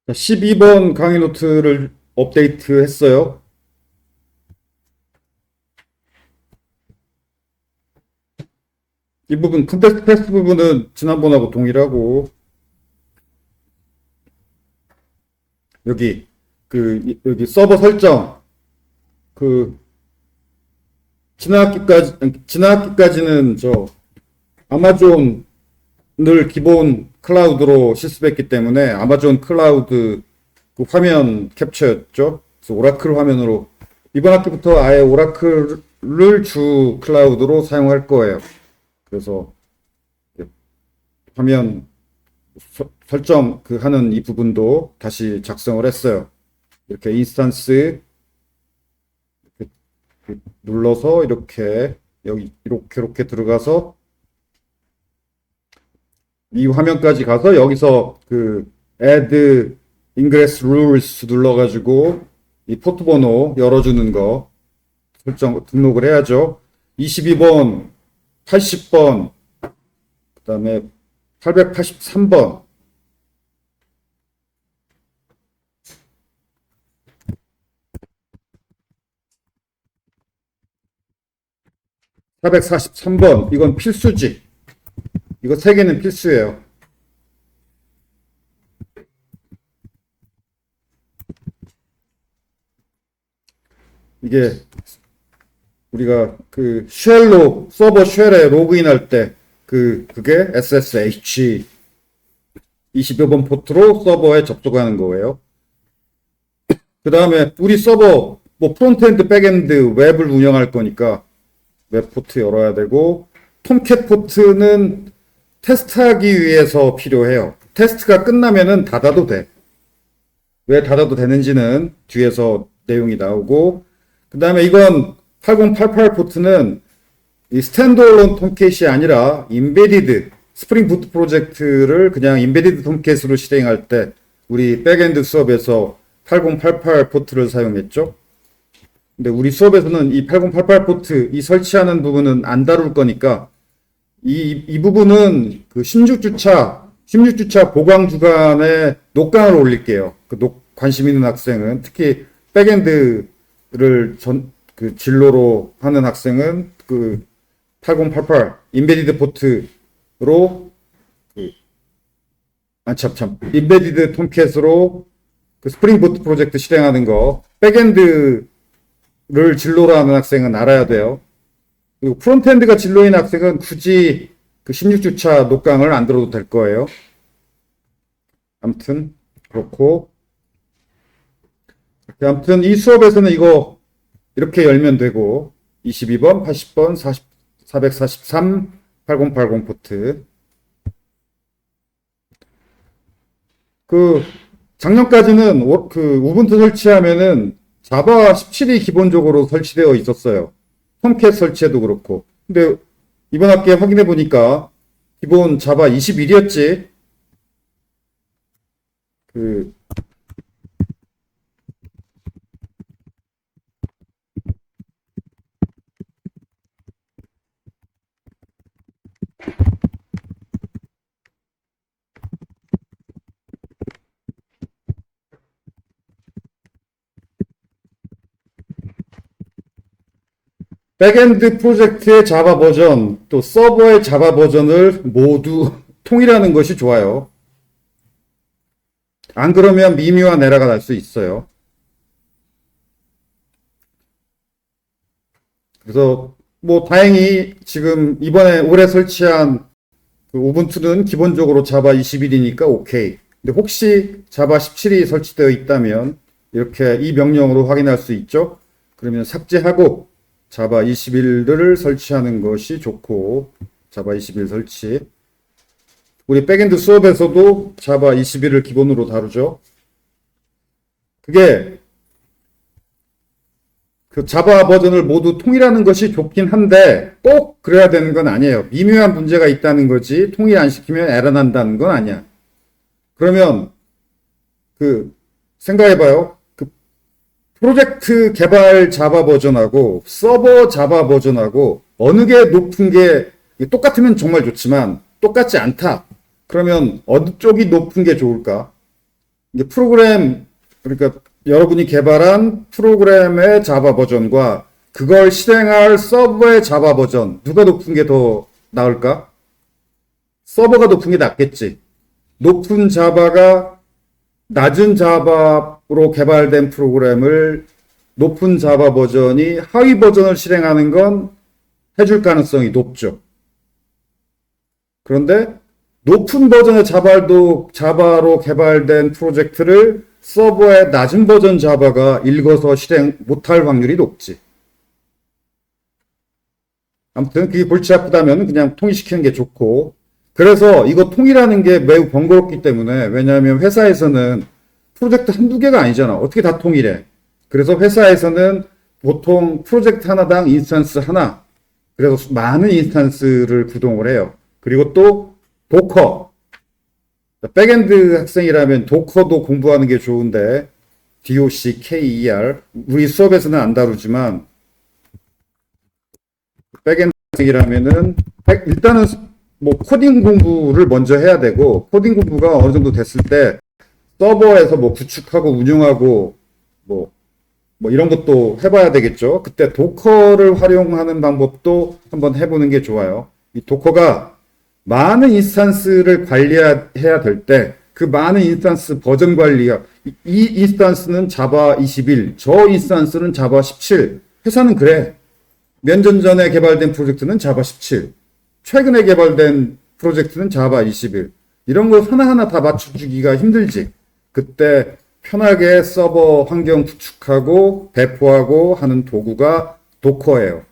12번 강의 노트를 업데이트 했어요. 이 부분, 컨텍스트 테스트 부분은 지난번하고 동일하고, 여기 서버 설정, 그, 지난 학기까지는 아마존을 기본 클라우드로 실습했기 때문에 아마존 클라우드 그 화면 캡처였죠. 그래서 오라클 화면으로 이번 학기부터 아예 오라클을 주 클라우드로 사용할 거예요. 그래서 화면 설정 하는 이 부분도 다시 작성을 했어요. 이렇게 인스턴스 눌러서 이렇게 여기 이렇게 들어가서 이 화면까지 가서 여기서 add ingress rules 눌러가지고 이 포트 번호 열어주는 거 등록을 해야죠. 22번, 80번, 그 다음에 883번. (443번) 이건 필수지. 이거 3개는 필수예요. 이게 우리가 쉘로 서버 쉘에 로그인할 때 그게 SSH 20여 번 포트로 서버에 접속하는 거예요. 그 다음에 우리 서버 프론트엔드, 백엔드, 웹을 운영할 거니까 웹 포트 열어야 되고, 톰캣 포트는 테스트하기 위해서 필요해요. 테스트가 끝나면은 닫아도 돼. 왜 닫아도 되는지는 뒤에서 내용이 나오고, 그 다음에 이건 8088 포트는 이 스탠드얼론 톰캣이 아니라 인베디드 스프링 부트 프로젝트를 그냥 인베디드 톰캣으로 실행할 때 우리 백엔드 수업에서 8088 포트를 사용했죠. 근데 우리 수업에서는 이 8088 포트 이 설치하는 부분은 안 다룰 거니까 이 부분은 16주차 보강 주간에 녹강을 올릴게요. 관심 있는 학생은, 특히 백엔드를 진로로 하는 학생은 8088 인베디드 포트로 인베디드 톰캣으로 스프링 부트 프로젝트 실행하는 거, 백엔드를 진로로 하는 학생은 알아야 돼요. 그리고 프론트엔드가 진로인 학생은 굳이 16주차 녹강을 안 들어도 될 거예요. 아무튼 그렇고, 아무튼 이 수업에서는 이거 이렇게 열면 되고, 22번, 80번, 443, 8080 포트. 작년까지는 우분투 설치하면은 자바 17이 기본적으로 설치되어 있었어요. 톰캣 설치해도 그렇고. 근데 이번 학기에 확인해 보니까 기본 자바 21이었지. 백엔드 프로젝트의 자바 버전, 또 서버의 자바 버전을 모두 통일하는 것이 좋아요. 안 그러면 미미와 에러가 날 수 있어요. 그래서 다행히 지금 이번에 올해 설치한 우분투는 기본적으로 자바 21이니까 오케이. 근데 혹시 자바 17이 설치되어 있다면 이렇게 이 명령으로 확인할 수 있죠. 그러면 삭제하고 자바 21을 설치하는 것이 좋고, 자바 21 설치. 우리 백엔드 수업에서도 자바 21을 기본으로 다루죠. 그게 자바 버전을 모두 통일하는 것이 좋긴 한데 꼭 그래야 되는 건 아니에요. 미묘한 문제가 있다는 거지 통일 안 시키면 에러 난다는 건 아니야. 그러면 생각해봐요. 프로젝트 개발 자바 버전하고 서버 자바 버전하고 어느 게 높은 게 똑같으면 정말 좋지만 똑같지 않다. 그러면 어느 쪽이 높은 게 좋을까? 이게 프로그램, 그러니까 여러분이 개발한 프로그램의 자바 버전과 그걸 실행할 서버의 자바 버전, 누가 높은 게 더 나을까? 서버가 높은 게 낫겠지. 높은 자바가 낮은 자바로 개발된 프로그램을 높은 자바 버전이 하위 버전을 실행하는 건 해줄 가능성이 높죠. 그런데 높은 버전의 자바로 개발된 프로젝트를 서버의 낮은 버전 자바가 읽어서 실행 못할 확률이 높지. 아무튼 그게 골치 아프다면 그냥 통일시키는 게 좋고, 그래서 이거 통일하는 게 매우 번거롭기 때문에, 왜냐하면 회사에서는 프로젝트 한두 개가 아니잖아. 어떻게 다 통일해? 그래서 회사에서는 보통 프로젝트 하나당 인스턴스 하나, 그래서 많은 인스턴스를 구동을 해요. 그리고 또 도커, 백엔드 학생이라면 도커도 공부하는 게 좋은데, DOCKER, 우리 수업에서는 안 다루지만 백엔드 학생이라면은 일단은 뭐 코딩 공부를 먼저 해야 되고, 코딩 공부가 어느 정도 됐을 때 서버에서 뭐 구축하고 운영하고 뭐 이런 것도 해봐야 되겠죠. 그때 도커를 활용하는 방법도 한번 해보는 게 좋아요. 이 도커가 많은 인스턴스를 관리해야 될 때 그 많은 인스턴스 버전 관리가, 이 인스턴스는 자바 21, 저 인스턴스는 자바 17. 회사는 그래. 몇 년 전에 개발된 프로젝트는 자바 17. 최근에 개발된 프로젝트는 자바 21. 이런 걸 하나하나 다 맞춰주기가 힘들지. 그때 편하게 서버 환경 구축하고 배포하고 하는 도구가 도커예요.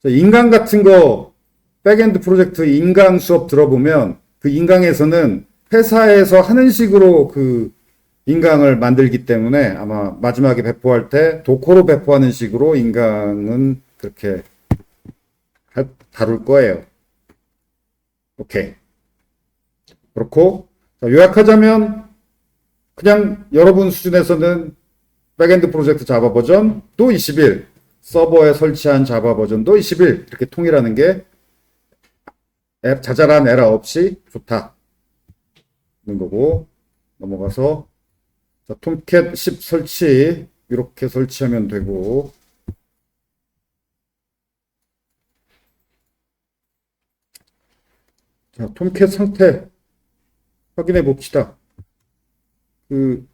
인강 같은 거, 백엔드 프로젝트 인강 수업 들어보면 그 인강에서는 회사에서 하는 식으로 그 인강을 만들기 때문에 아마 마지막에 배포할 때 도커로 배포하는 식으로 인강은 그렇게 다룰 거예요. 오케이. 그렇고, 요약하자면 그냥 여러분 수준에서는 백엔드 프로젝트 자바 버전도 21, 서버에 설치한 자바 버전도 21, 이렇게 통일하는 게 자잘한 에러 없이 좋다. 는 거고, 넘어가서 자, 톰캣 10 설치, 이렇게 설치하면 되고, 자, 톰캣 상태 확인해 봅시다. 그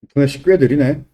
인터넷이 꽤 느리네.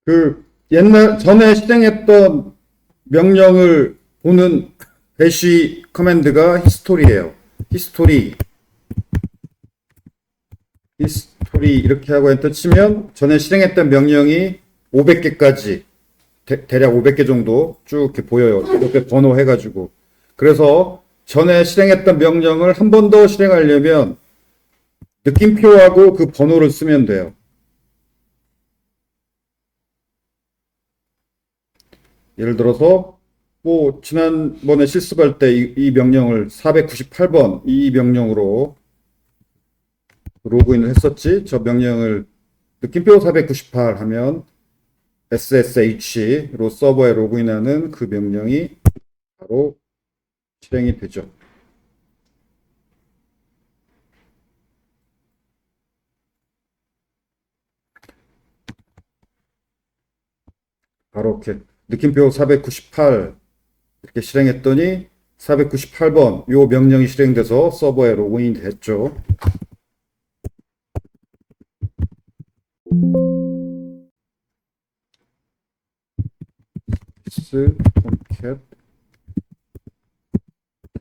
그 전에 실행했던 명령을 보는 배시 커맨드가 히스토리예요. 히스토리 이렇게 하고 엔터 치면 전에 실행했던 명령이 500개까지 대략 500개 정도 쭉 이렇게 보여요. 이렇게 번호 해가지고. 그래서 전에 실행했던 명령을 한 번 더 실행하려면 느낌표하고 그 번호를 쓰면 돼요. 예를 들어서 뭐 지난번에 실습할 때 이 명령을 498번 이 명령으로 로그인을 했었지. 저 명령을 느낌표 498 하면 SSH로 서버에 로그인하는 그 명령이 바로 실행이 되죠. 바로 이렇게 느낌표 498 이렇게 실행했더니 498번 요 명령이 실행돼서 서버에 로그인이 됐죠. tomcat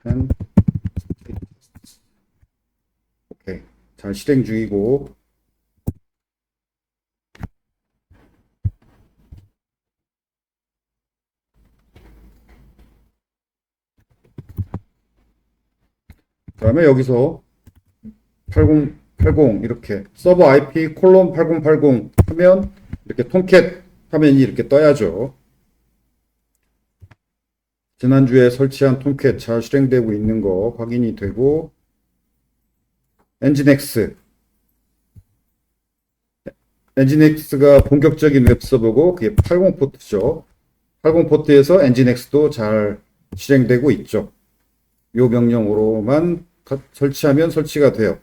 10 오케이. 잘 실행 중이고 그다음에 여기서 8080 이렇게 서버 IP 콜론 8080 하면 이렇게 톰캣 화면이 이렇게 떠야죠. 지난주에 설치한 톰캣 잘 실행되고 있는 거 확인이 되고 엔진엑스가 본격적인 웹서버고 그게 80포트죠. 80포트에서 엔진엑스도 잘 실행되고 있죠. 이 명령으로만 설치하면 설치가 돼요.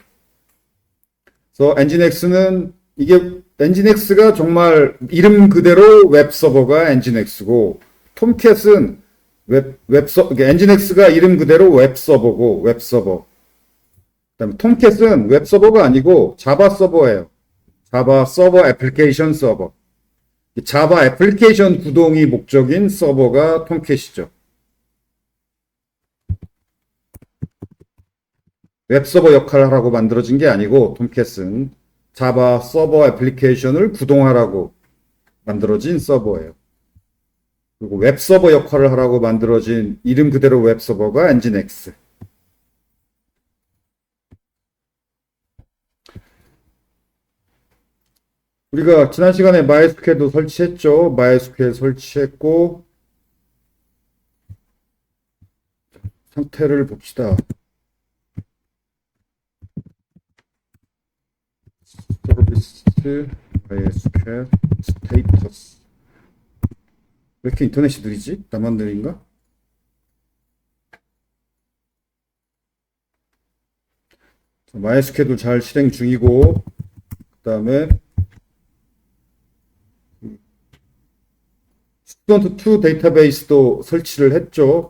그래서 엔진엑스는 이게 엔진엑스가 정말 이름 그대로 웹서버가 엔진엑스고 톰캣은 엔진엑스가 이름 그대로 웹서버고 웹서버. 그다음에 톰캣은 웹서버가 아니고 자바 서버예요. 자바 서버 애플리케이션 서버. 자바 애플리케이션 구동이 목적인 서버가 톰캣이죠. 웹서버 역할을 하라고 만들어진 게 아니고 톰캣은 자바 서버 애플리케이션을 구동하라고 만들어진 서버예요. 그리고 웹서버 역할을 하라고 만들어진 이름 그대로 웹서버가 엔진엑스. 우리가 지난 시간에 MySQL도 설치했죠. MySQL 설치했고 상태를 봅시다. 서비스 MySQL 스테이터스. 왜 이렇게 인터넷이 느리지? 나만 느린가? MySQL도 잘 실행 중이고 그 다음에 스튜던트2 데이터베이스도 설치를 했죠.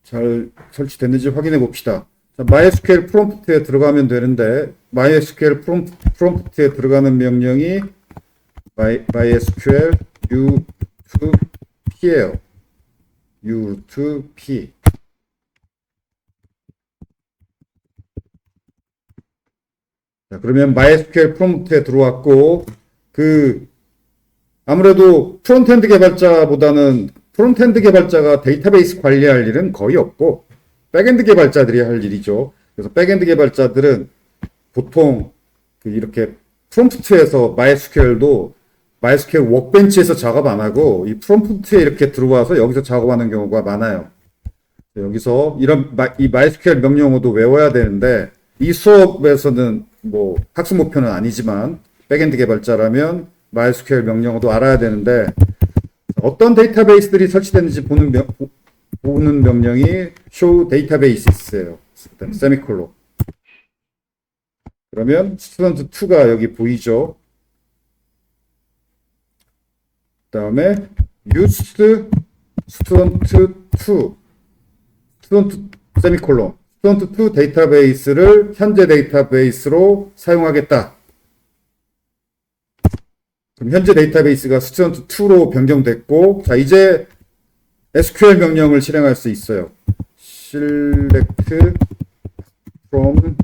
잘 설치됐는지 확인해 봅시다. 자, MySQL 프롬프트에 들어가면 되는데 MySQL 프롬프트에 들어가는 명령이 MySQL u2p예요. u2p. 자, 그러면 MySQL 프롬프트에 들어왔고 아무래도 프론트엔드 개발자가 데이터베이스 관리할 일은 거의 없고 백엔드 개발자들이 할 일이죠. 그래서 백엔드 개발자들은 보통 이렇게 프롬프트에서 MySQL 워크벤치에서 작업 안 하고 이 프롬프트에 이렇게 들어와서 여기서 작업하는 경우가 많아요. 여기서 이 MySQL 명령어도 외워야 되는데 이 수업에서는 뭐 학습 목표는 아니지만 백엔드 개발자라면 MySQL 명령어도 알아야 되는데 어떤 데이터베이스들이 설치됐는지 보는 명령이 show databases예요. 세미콜론. 그러면 student2가 여기 보이죠. 그 다음에 used student2 세미콜론 student2 데이터베이스를 현재 데이터베이스로 사용하겠다. 그럼 현재 데이터베이스가 student2로 변경됐고, 자, 이제 SQL 명령을 실행할 수 있어요. select from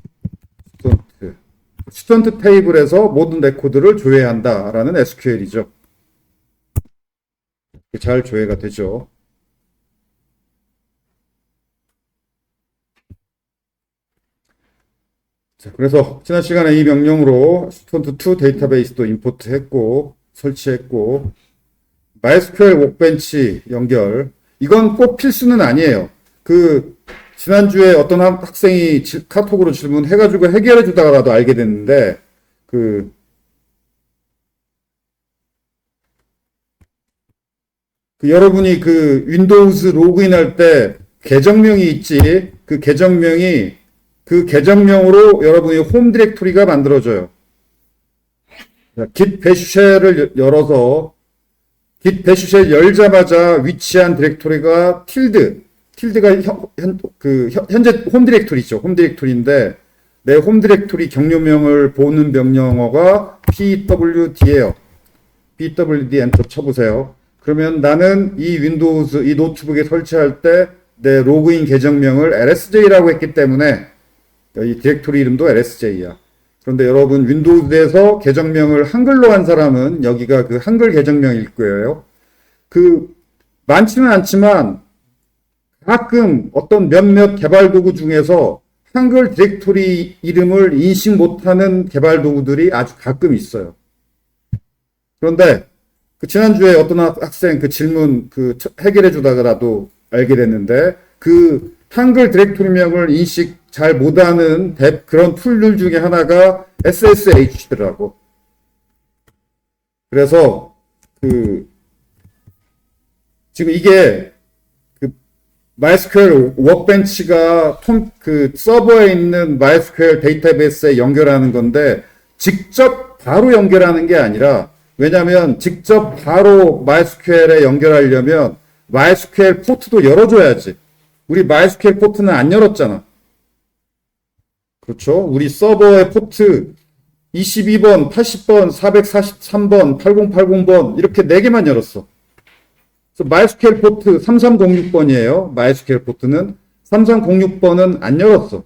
student. 스튜던트 테이블에서 모든 레코드를 조회한다 라는 SQL이죠. 잘 조회가 되죠. 자, 그래서 지난 시간에 이 명령으로 student2 데이터베이스도 임포트했고 설치했고 MySQL 워크벤치 연결 이건 꼭 필수는 아니에요. 지난주에 어떤 학생이 카톡으로 질문해가지고 해결해 주다가라도 알게 됐는데 여러분이 윈도우즈 로그인할 때 계정명이 있지. 그 계정명으로 여러분이 홈 디렉토리가 만들어져요. git 배슈쉘을 열어서 git 배슈쉘 열자마자 위치한 디렉토리가 tilde가 현재 홈 디렉토리죠. 홈 디렉토리인데 내 홈 디렉토리 경로명을 보는 명령어가 pwd예요. pwd 엔터 쳐보세요. 그러면 나는 이 윈도우즈, 이 노트북에 설치할 때 내 로그인 계정명을 lsj라고 했기 때문에 이 디렉토리 이름도 lsj야. 그런데 여러분 윈도우즈에서 계정명을 한글로 한 사람은 여기가 그 한글 계정명일 거예요. 많지는 않지만 가끔 어떤 몇몇 개발 도구 중에서 한글 디렉토리 이름을 인식 못하는 개발 도구들이 아주 가끔 있어요. 그런데 지난주에 어떤 학생 질문 해결해 주다가 나도 알게 됐는데 한글 디렉토리명을 인식 잘 못하는 그런 툴들 중에 하나가 SSH더라고. 그래서 지금 이게 MySQL 워크벤치가 서버에 있는 MySQL 데이터베이스에 연결하는 건데 직접 바로 연결하는 게 아니라 왜냐하면 직접 바로 MySQL에 연결하려면 MySQL 포트도 열어줘야지. 우리 MySQL 포트는 안 열었잖아. 그렇죠? 우리 서버의 포트 22번, 80번, 443번, 8080번 이렇게 4개만 열었어. 그래서 MySQL 포트 3306번이에요. MySQL 포트는 3306번은 안 열었어.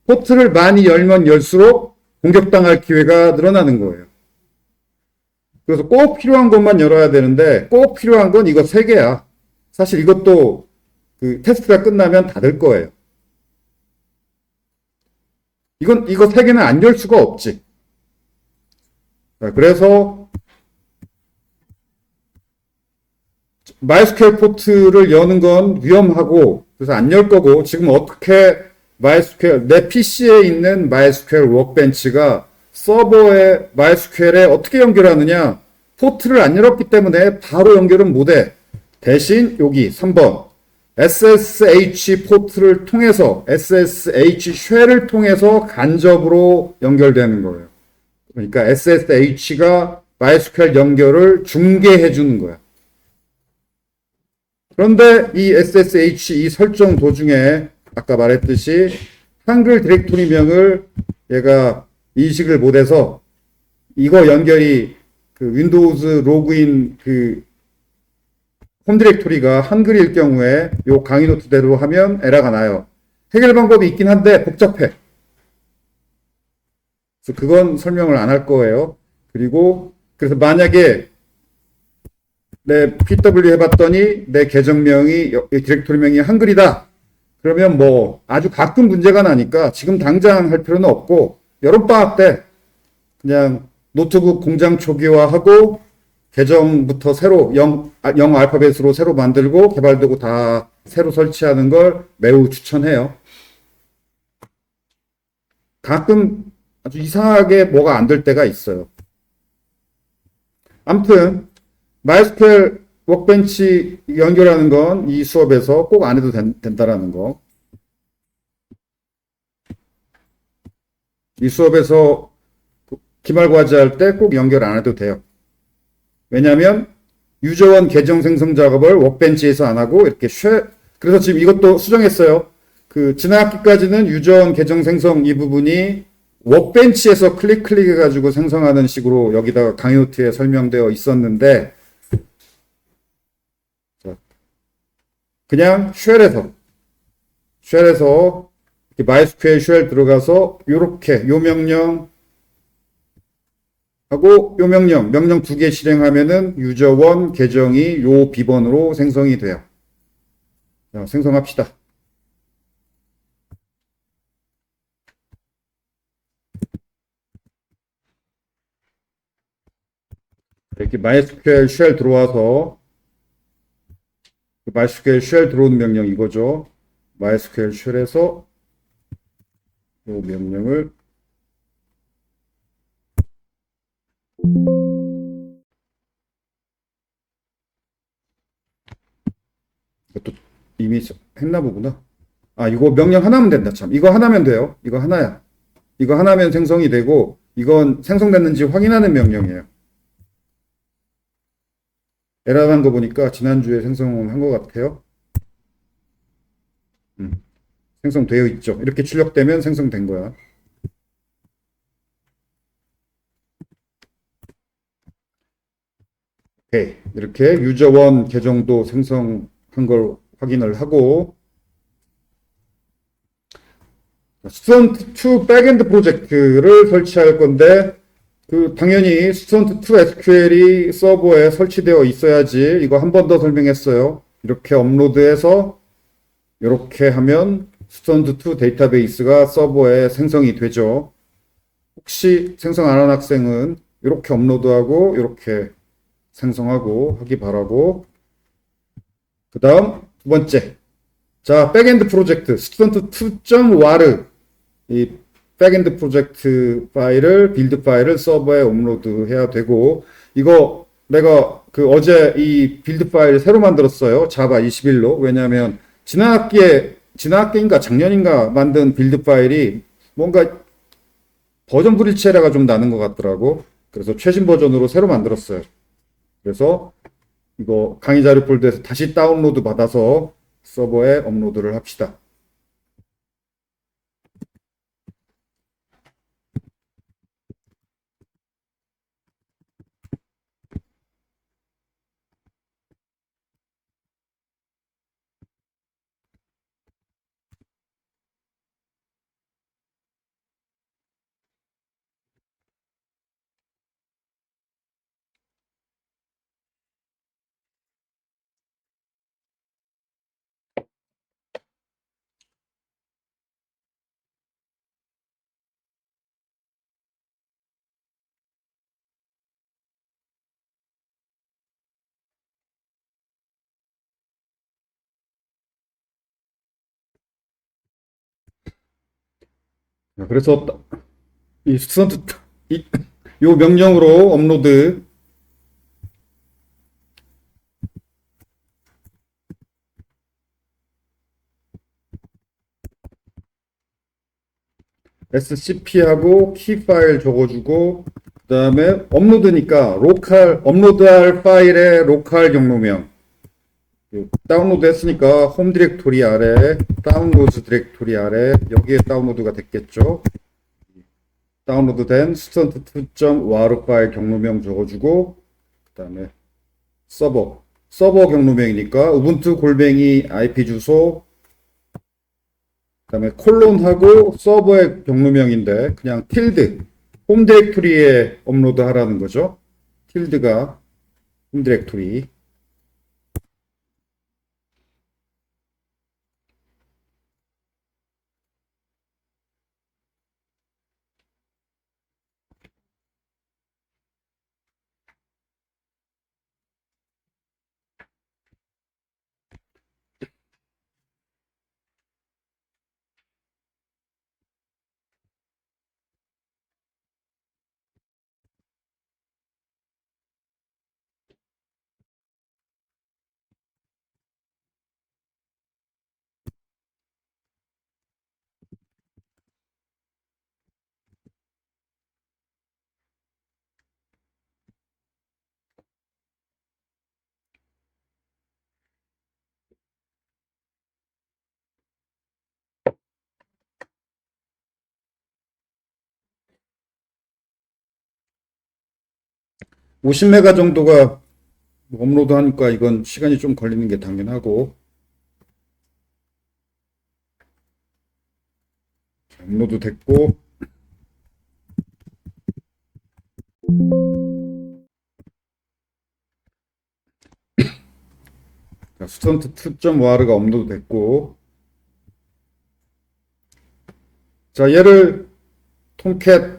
포트를 많이 열면 열수록 공격당할 기회가 늘어나는 거예요. 그래서 꼭 필요한 것만 열어야 되는데 꼭 필요한 건 이거 3개야. 사실 이것도 테스트가 끝나면 닫을 거예요. 이거 3개는 안 열 수가 없지. 그래서 MySQL 포트를 여는 건 위험하고 그래서 안 열 거고 지금 어떻게 내 PC에 있는 MySQL 워크벤치가 서버의 MySQL에 어떻게 연결하느냐? 포트를 안 열었기 때문에 바로 연결은 못해. 대신 여기 3번 SSH 포트를 통해서 SSH 쉘을 통해서 간접으로 연결되는 거예요. 그러니까 SSH가 MySQL 연결을 중개해 주는 거야. 그런데 이 SSH 이 설정 도중에 아까 말했듯이 한글 디렉토리명을 얘가 인식을 못해서 이거 연결이 윈도우즈 로그인 홈 디렉토리가 한글일 경우에 요 강의 노트대로 하면 에러가 나요. 해결 방법이 있긴 한데 복잡해. 그래서 그건 설명을 안 할 거예요. 그래서 만약에 내 PW 해봤더니 내 계정명이 디렉토리명이 한글이다. 그러면 뭐 아주 가끔 문제가 나니까 지금 당장 할 필요는 없고 여름방학 때 그냥 노트북 공장 초기화하고 계정부터 새로 0 알파벳으로 새로 만들고 개발도구 다 새로 설치하는 걸 매우 추천해요. 가끔 아주 이상하게 뭐가 안 될 때가 있어요. 아무튼 MySQL 워크벤치 연결하는 건 이 수업에서 꼭 안 해도 된다라는 거. 이 수업에서 기말과제 할 때 꼭 연결 안 해도 돼요. 왜냐하면 유저원 계정 생성 작업을 워크벤치에서 안 하고 이렇게 그래서 지금 이것도 수정했어요. 지난 학기까지는 유저원 계정 생성 이 부분이 워크벤치에서 클릭해가지고 생성하는 식으로 여기다가 강의 노트에 설명되어 있었는데 그냥 쉘에서 MySQL 쉘 들어가서 요렇게 요 명령 하고 요 명령 2개 실행하면은 유저1 계정이 요 비번으로 생성이 돼요. 자, 생성합시다. 이렇게 MySQL 쉘 들어와서 MySQL 쉘 들어오는 명령 이거죠. MySQL 쉘에서 이 명령을 이것도 이미 했나 보구나. 아, 이거 명령 하나면 된다, 참. 이거 하나면 돼요. 이거 하나야. 이거 하나면 생성이 되고, 이건 생성됐는지 확인하는 명령이에요. 에러 난 거 보니까 지난주에 생성한 것 같아요. 생성되어 있죠. 이렇게 출력되면 생성된 거야. 오케이. 이렇게 유저1 계정도 생성한 걸 확인을 하고, 스튜던트2 백엔드 프로젝트를 설치할 건데, 당연히 스튜던트2 SQL이 서버에 설치되어 있어야지. 이거 한 번 더 설명했어요. 이렇게 업로드해서 이렇게 하면 스튜던트2 데이터베이스가 서버에 생성이 되죠. 혹시 생성 안 한 학생은 이렇게 업로드하고 이렇게 생성하고 하기 바라고. 그 다음 두 번째. 자, 백엔드 프로젝트 student2.war 이 백엔드 프로젝트 파일을 빌드 파일을 서버에 업로드 해야 되고, 이거 내가 어제 이 빌드 파일 새로 만들었어요. 자바 21로. 왜냐하면 지난 학기인가 작년인가 만든 빌드 파일이 뭔가 버전 브리치 에러가 좀 나는 것 같더라고. 그래서 최신 버전으로 새로 만들었어요. 그래서 이거 강의 자료 폴더에서 다시 다운로드 받아서 서버에 업로드를 합시다. 그래서 이 스튜던트 요 명령으로 업로드 scp하고 키 파일 적어주고, 그 다음에 업로드니까 업로드할 파일의 로컬 경로명 다운로드 했으니까 홈 디렉토리 아래 다운로드 디렉토리 아래 여기에 다운로드가 됐겠죠. 다운로드 된 student2.war 파일 경로명 적어주고, 그 다음에 서버 경로명이니까 우분투 골뱅이 IP 주소, 그 다음에 콜론하고 서버의 경로명인데 그냥 tilde 홈 디렉토리에 업로드 하라는 거죠. tilde가 홈 디렉토리. 50메가 정도가 업로드 하니까 이건 시간이 좀 걸리는 게 당연하고, 업로드 됐고, 스턴트 2.war가 업로드 됐고, 자, 얘를 톰캣에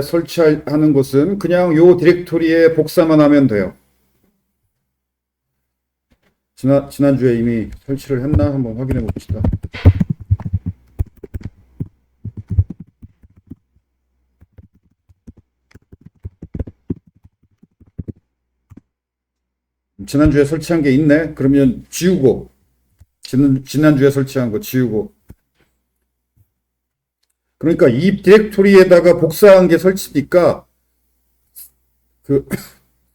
설치하는 것은 그냥 요 디렉토리에 복사만 하면 돼요. 지난주에 이미 설치를 했나 한번 확인해 봅시다. 지난주에 설치한 게 있네. 그러면 지우고 지난주에 설치한 거 지우고. 그러니까 이 디렉토리에다가 복사한 게 설치니까 그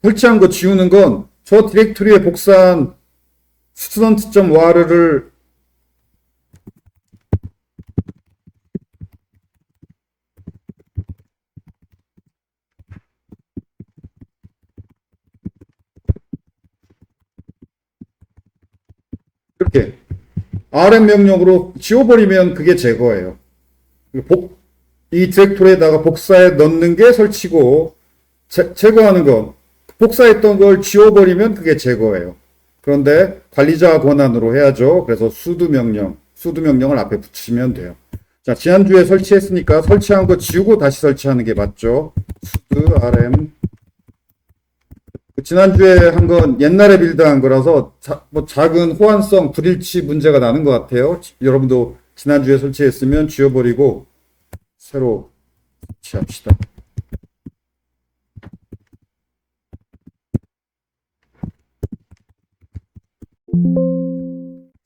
설치한 거 지우는 건 저 디렉토리에 복사한 student.war를 이렇게 rm 명령으로 지워버리면 그게 제거예요. 이 디렉토리에다가 복사해 넣는 게 설치고 제거하는 건 복사했던 걸 지워버리면 그게 제거예요. 그런데 관리자 권한으로 해야죠. 그래서 sudo 명령을 앞에 붙이면 돼요. 자, 지난주에 설치했으니까 설치한 거 지우고 다시 설치하는 게 맞죠. sudo rm. 지난주에 한 건 옛날에 빌드한 거라서 뭐 작은 호환성 불일치 문제가 나는 것 같아요. 여러분도 지난주에 설치했으면 지워버리고 새로 설치합시다.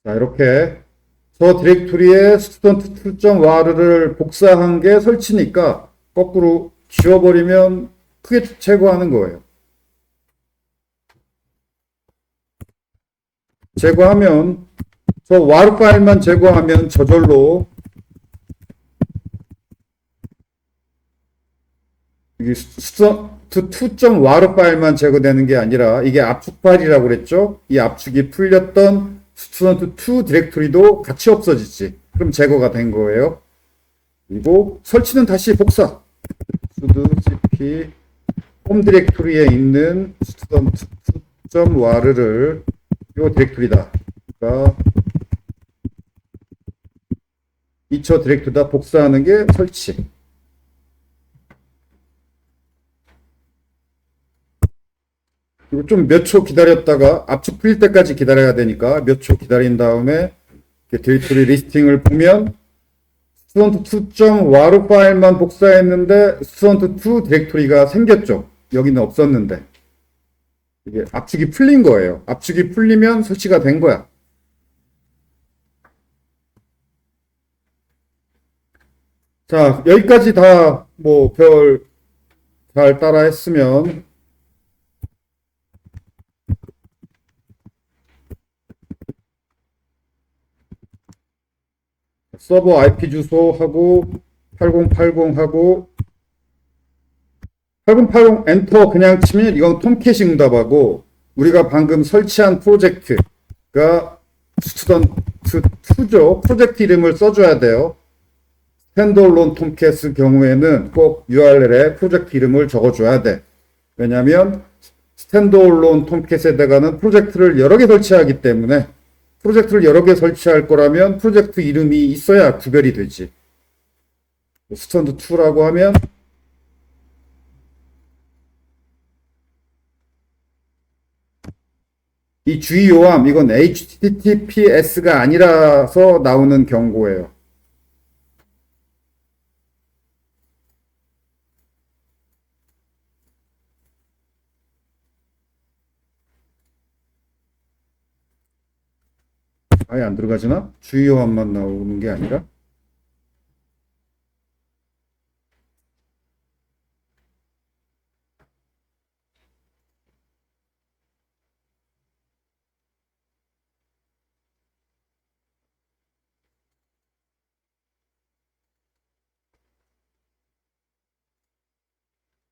자, 이렇게 저 디렉토리에 student2.war를 복사한 게 설치니까 거꾸로 지워버리면 크게 제거하는 거예요. 제거하면 저 war 파일만 제거하면 저절로 이게 student2.war 파일만 제거되는 게 아니라 이게 압축 파일이라고 그랬죠? 이 압축이 풀렸던 student2 디렉토리도 같이 없어지지. 그럼 제거가 된 거예요. 그리고 설치는 다시 복사. sudo cp 홈 디렉토리에 있는 student2.war를 요 디렉토리다. 그러니까 이처 디렉토리다 복사하는 게 설치. 그리고 좀 몇 초 기다렸다가 압축 풀릴 때까지 기다려야 되니까 몇 초 기다린 다음에 디렉토리 리스팅을 보면 student2.war 파일만 복사했는데 student2 디렉토리가 생겼죠. 여기는 없었는데. 이게 압축이 풀린 거예요. 압축이 풀리면 설치가 된 거야. 자, 여기까지 다 뭐 별 잘 따라 했으면 서버 IP 주소하고 8080하고 8080 엔터 그냥 치면 이건 톰캣이 응답하고 우리가 방금 설치한 프로젝트가 student2죠. 프로젝트 이름을 써줘야 돼요. 스탠드얼론 톰캣의 경우에는 꼭 URL에 프로젝트 이름을 적어줘야 돼. 왜냐하면 스탠드얼론 톰캣에다가는 프로젝트를 여러 개 설치하기 때문에 프로젝트를 여러 개 설치할 거라면 프로젝트 이름이 있어야 구별이 되지. student2라고 하면 이 주의요함 이건 HTTPS가 아니라서 나오는 경고예요. 아예 안 들어가지나? 주의요함만 나오는 게 아니라?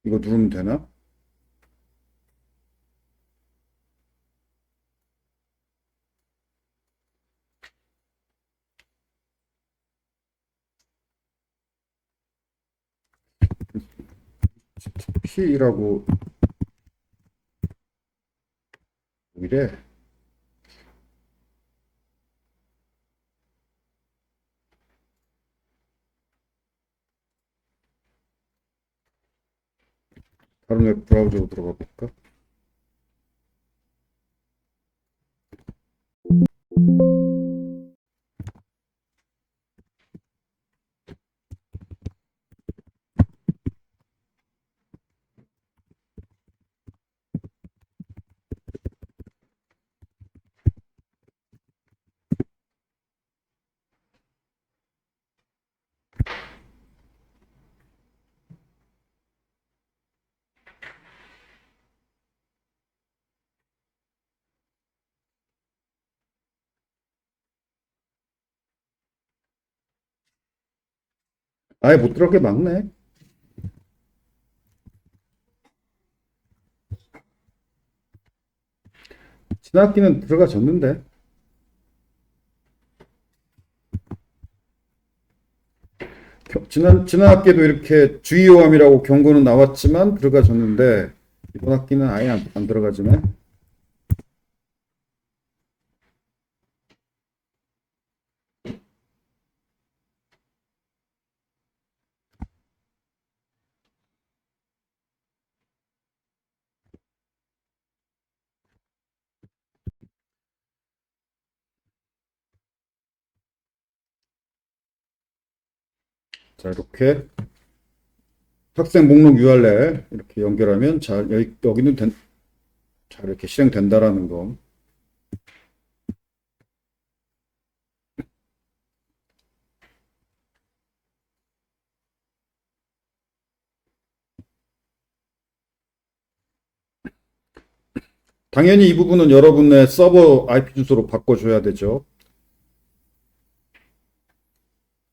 이거 누르면 되나? P라고 이래. 다른 웹 브라우저로 들어가 볼까? 아예 못 들어가게 막네. 지난 학기는 들어가졌는데. 지난 학기에도 이렇게 주의요함이라고 경고는 나왔지만 들어가졌는데, 이번 학기는 아예 안 들어가지네. 자, 이렇게 학생 목록 URL 이렇게 연결하면 잘, 여기는 잘 이렇게 실행된다라는 거. 당연히 이 부분은 여러분의 서버 IP 주소로 바꿔줘야 되죠.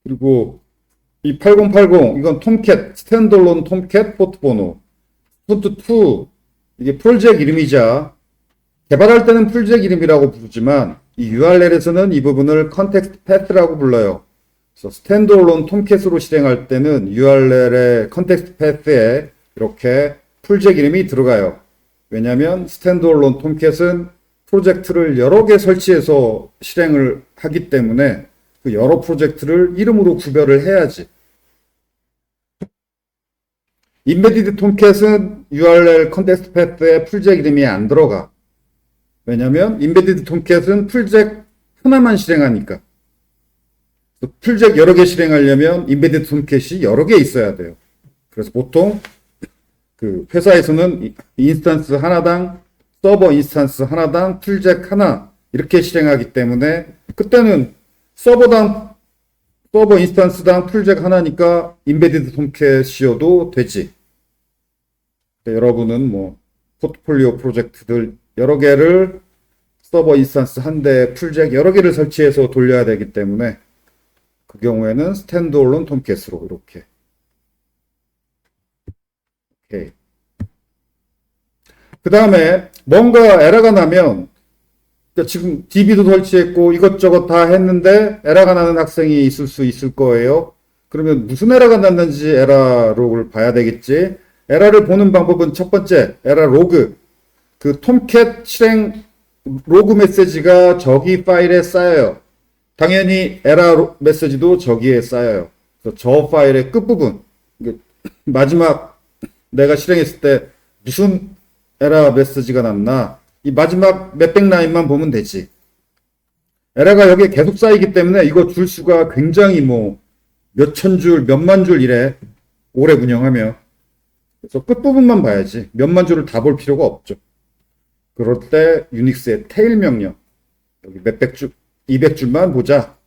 그리고 이 8080, 이건 톰캣, 스탠드얼론 톰캣 포트 번호. 포트2, 이게 프로젝트 이름이자, 개발할 때는 프로젝트 이름이라고 부르지만, 이 URL에서는 이 부분을 컨텍스트 패스라고 불러요. 그래서 스탠드얼론 톰캣으로 실행할 때는 URL의 컨텍스트 패스에 이렇게 프로젝트 이름이 들어가요. 왜냐하면 스탠드얼론 톰캣은 프로젝트를 여러 개 설치해서 실행을 하기 때문에 그 여러 프로젝트를 이름으로 구별을 해야지. 인베디드 톰캣은 URL 컨텍스트 패스에 프로젝트 이름이 안 들어가. 왜냐면 인베디드 톰캣은 프로젝트 하나만 실행하니까. 프로젝트 여러 개 실행하려면 인베디드 톰캣이 여러 개 있어야 돼요. 그래서 보통 그 회사에서는 인스턴스 하나당, 서버 인스턴스 하나당 프로젝트 하나 이렇게 실행하기 때문에 그때는 서버 인스턴스당 프로젝트 하나니까 인베디드 톰캣이어도 되지. 여러분은 뭐 포트폴리오 프로젝트들 여러 개를 서버 인스턴스 한 대 프로젝트 여러 개를 설치해서 돌려야 되기 때문에 그 경우에는 스탠드얼론 톰캣으로 이렇게. 오케이. 그 다음에 뭔가 에러가 나면 그러니까 지금 DB도 설치했고 이것저것 다 했는데 에러가 나는 학생이 있을 수 있을 거예요. 그러면 무슨 에러가 났는지 에러 로그를 봐야 되겠지. 에러를 보는 방법은 첫 번째 에러 로그. 그 톰캣 실행 로그 메시지가 저기 파일에 쌓여요. 당연히 에러 메시지도 저기에 쌓여요. 그래서 저 파일의 끝부분 마지막 내가 실행했을 때 무슨 에러 메시지가 났나 이 마지막 몇백 라인만 보면 되지. 에러가 여기에 계속 쌓이기 때문에 이거 줄 수가 굉장히 뭐 몇천 줄, 몇만 줄 이래 오래 운영하면. 그래서 끝부분만 봐야지. 몇만 줄을 다 볼 필요가 없죠. 그럴 때 유닉스의 테일 명령 여기 몇백 줄, 200줄만 보자.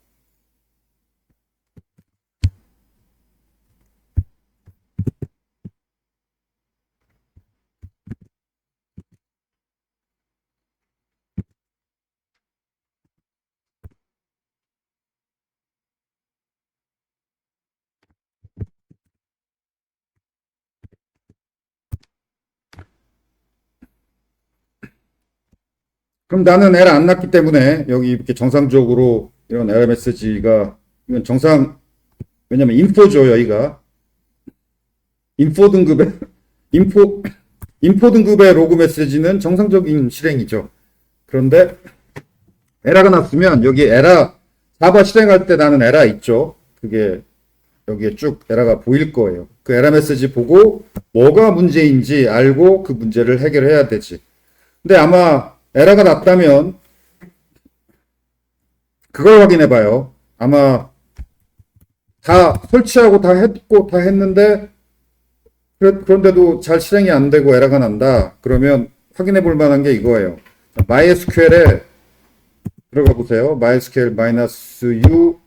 그럼 나는 에러 안 났기 때문에 여기 이렇게 정상적으로 이런 에러 메시지가 이건 정상 왜냐면 인포죠 여기가 인포 등급의 인포 등급의 로그 메시지는 정상적인 실행이죠. 그런데 에러가 났으면 여기 에러 자바 실행할 때 나는 에러 있죠. 그게 여기에 쭉 에러가 보일 거예요. 그 에러 메시지 보고 뭐가 문제인지 알고 그 문제를 해결해야 되지. 근데 아마 에러가 났다면 그걸 확인해 봐요. 아마 다 설치하고 다 했고 다 했는데 그런데도 잘 실행이 안 되고 에러가 난다. 그러면 확인해 볼 만한 게 이거예요. MySQL에 들어가 보세요. MySQL -u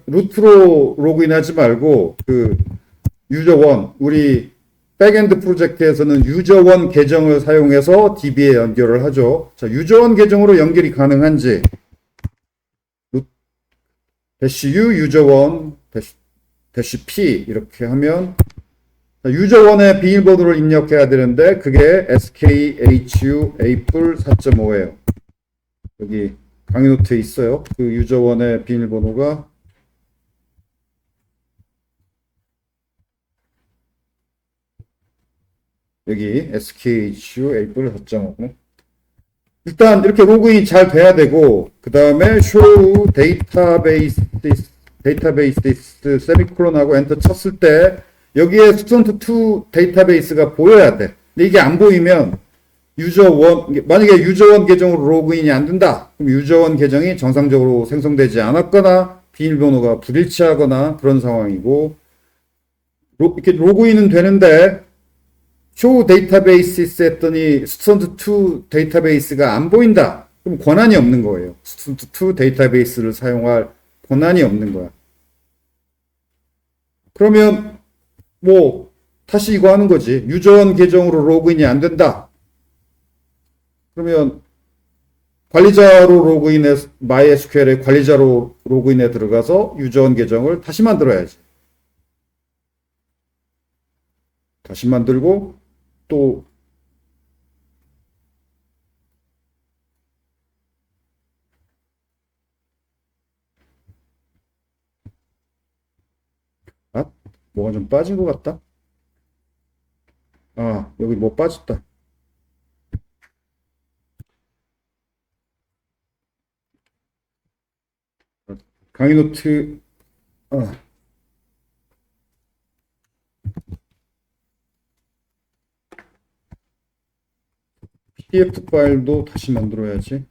루트로 로그인하지 말고 그 유저1 우리 백엔드 프로젝트에서는 유저1 계정을 사용해서 DB에 연결을 하죠. 자, 유저1 계정으로 연결이 가능한지 -u 유저1 -p 이렇게 하면 유저1의 비밀번호를 입력해야 되는데 그게 SKHU April 4.5예요. 여기 강의 노트에 있어요. 그 유저1의 비밀번호가 여기 SKHU April 4.5. 일단 이렇게 로그인이 잘 돼야 되고 그 다음에 show database 세미콜론하고 엔터 쳤을 때 여기에 student2 데이터베이스가 보여야 돼. 근데 이게 안 보이면 유저1 만약에 유저1 계정으로 로그인이 안 된다. 그럼 유저1 계정이 정상적으로 생성되지 않았거나 비밀번호가 불일치하거나 그런 상황이고 이렇게 로그인은 되는데 show databases 했더니 student2 데이터베이스가 안 보인다. 그럼 권한이 없는 거예요. student2 데이터베이스를 사용할 권한이 없는 거야. 그러면 뭐 다시 이거 하는 거지. 유저1 계정으로 로그인이 안 된다. 그러면 관리자로 로그인해 MySQL에 관리자로 로그인해 들어가서 유저1 계정을 다시 만들어야지. 다시 만들고 또 뭐가 좀 빠진 것 같다. 여기 뭐 빠졌다. 강의 노트 PDF 파일도 다시 만들어야지.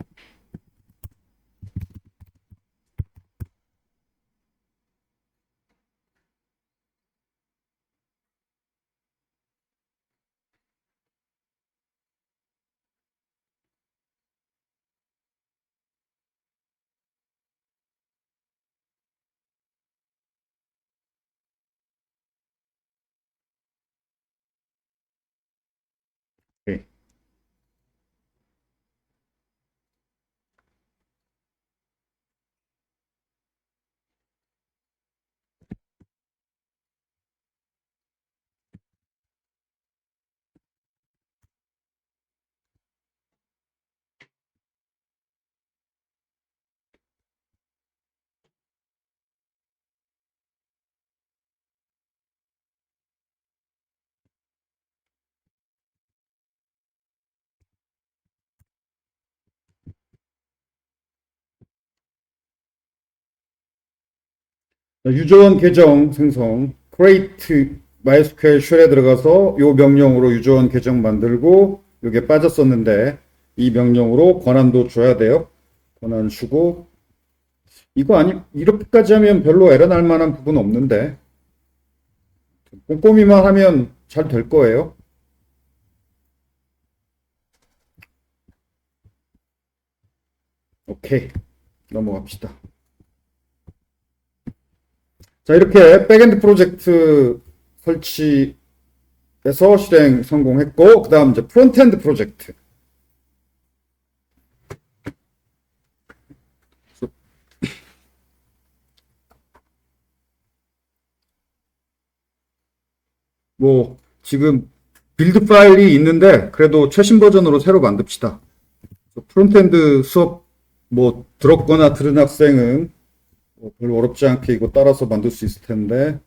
오케이. 유저원 계정 생성 create MySQL 쉘에 들어가서 이 명령으로 유저원 계정 만들고 이게 빠졌었는데 이 명령으로 권한도 줘야 돼요. 권한 주고 이거 이렇게까지 하면 별로 에러 날 만한 부분 없는데 꼼꼼히만 하면 잘 될 거예요. 오케이, 넘어갑시다. 자, 이렇게 백엔드 프로젝트 설치해서 실행 성공했고, 그 다음 이제 프론트엔드 프로젝트. 뭐, 지금 빌드 파일이 있는데, 그래도 최신 버전으로 새로 만듭시다. 프론트엔드 수업 뭐 들었거나 들은 학생은 뭐 별로 어렵지 않게 이거 따라서 만들 수 있을 텐데.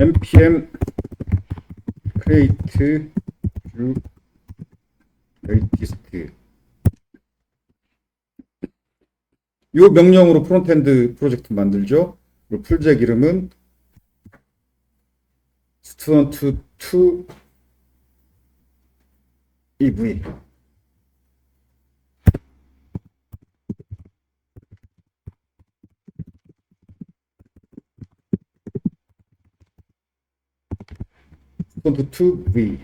npm create view latest 이 명령으로 프론트엔드 프로젝트 만들죠. 그리고 풀잭 이름은 student2 ev. front to v.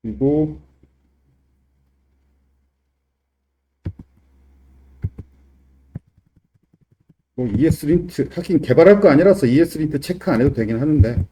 그리고 뭐 ESLint 하긴 개발할 거 아니라서 ESLint 체크 안 해도 되긴 하는데.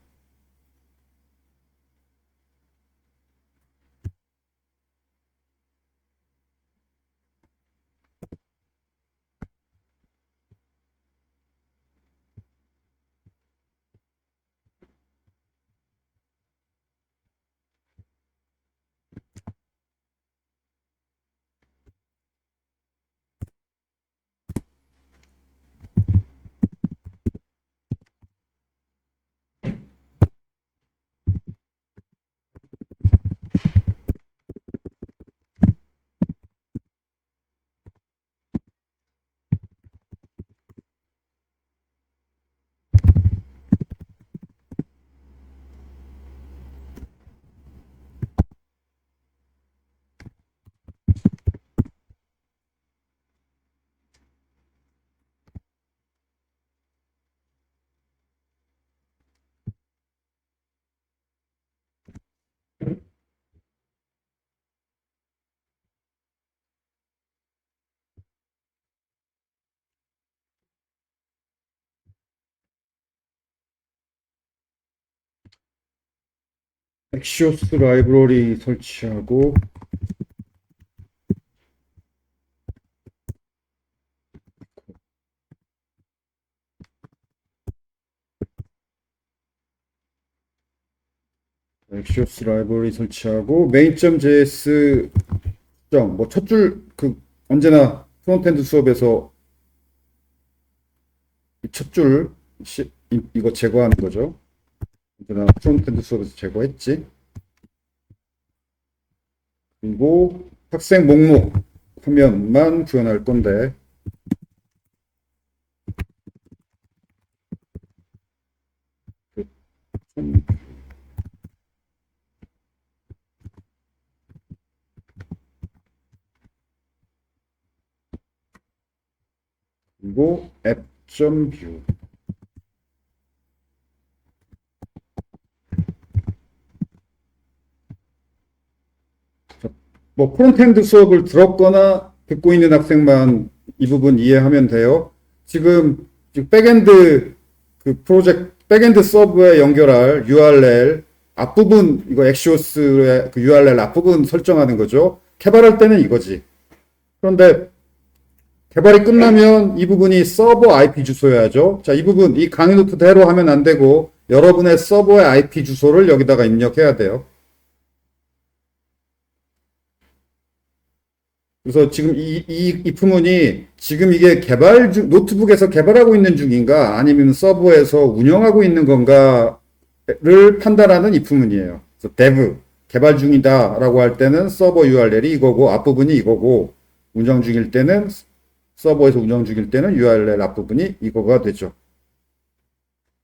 엑시오스 라이브러리 설치하고 엑시오스 라이브러리 설치하고 main.js 뭐 첫 줄 그 언제나 프론트엔드 수업에서 첫 줄 이거 제거하는 거죠. 언제나 프론트엔드 수업에서 제거했지. 그리고 학생 목록 화면만 구현할 건데 그리고 app.view 뭐 프론트엔드 수업을 들었거나 듣고 있는 학생만 이 부분 이해하면 돼요. 지금 백엔드 그 프로젝트 백엔드 서버에 연결할 URL 앞부분 이거 엑시오스의 그 URL 앞부분 설정하는 거죠. 개발할 때는 이거지. 그런데 개발이 끝나면 이 부분이 서버 IP 주소여야죠. 자, 이 부분 이 강의 노트대로 하면 안 되고 여러분의 서버의 IP 주소를 여기다가 입력해야 돼요. 그래서 지금 이 부분이 지금 이게 노트북에서 개발하고 있는 중인가 아니면 서버에서 운영하고 있는 건가를 판단하는 이 부분이에요. 그래서 dev, 개발 중이다 라고 할 때는 서버 URL이 이거고 앞부분이 이거고 운영 중일 때는 서버에서 운영 중일 때는 URL 앞부분이 이거가 되죠.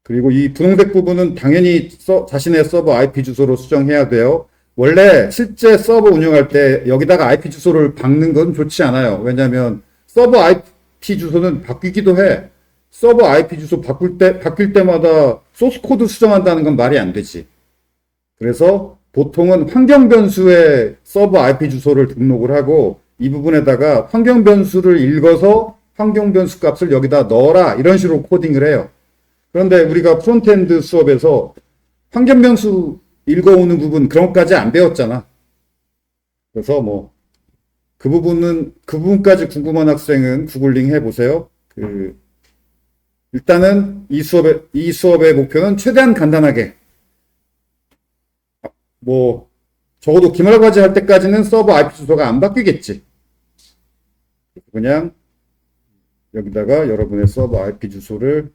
그리고 이 분홍색 부분은 당연히 자신의 서버 IP 주소로 수정해야 돼요. 원래 실제 서버 운영할 때 여기다가 IP 주소를 박는 건 좋지 않아요. 왜냐하면 서버 IP 주소는 바뀌기도 해. 서버 IP 주소 바뀔 때마다 소스 코드 수정한다는 건 말이 안 되지. 그래서 보통은 환경 변수에 서버 IP 주소를 등록을 하고 이 부분에다가 환경 변수를 읽어서 환경 변수 값을 여기다 넣어라 이런 식으로 코딩을 해요. 그런데 우리가 프론트엔드 수업에서 환경 변수 읽어오는 부분 그런 것까지 안 배웠잖아. 그래서 뭐 그 부분까지 궁금한 학생은 구글링 해보세요. 일단은 이 수업의 목표는 최대한 간단하게 뭐 적어도 기말과제 할 때까지는 서버 IP 주소가 안 바뀌겠지. 그냥 여기다가 여러분의 서버 IP 주소를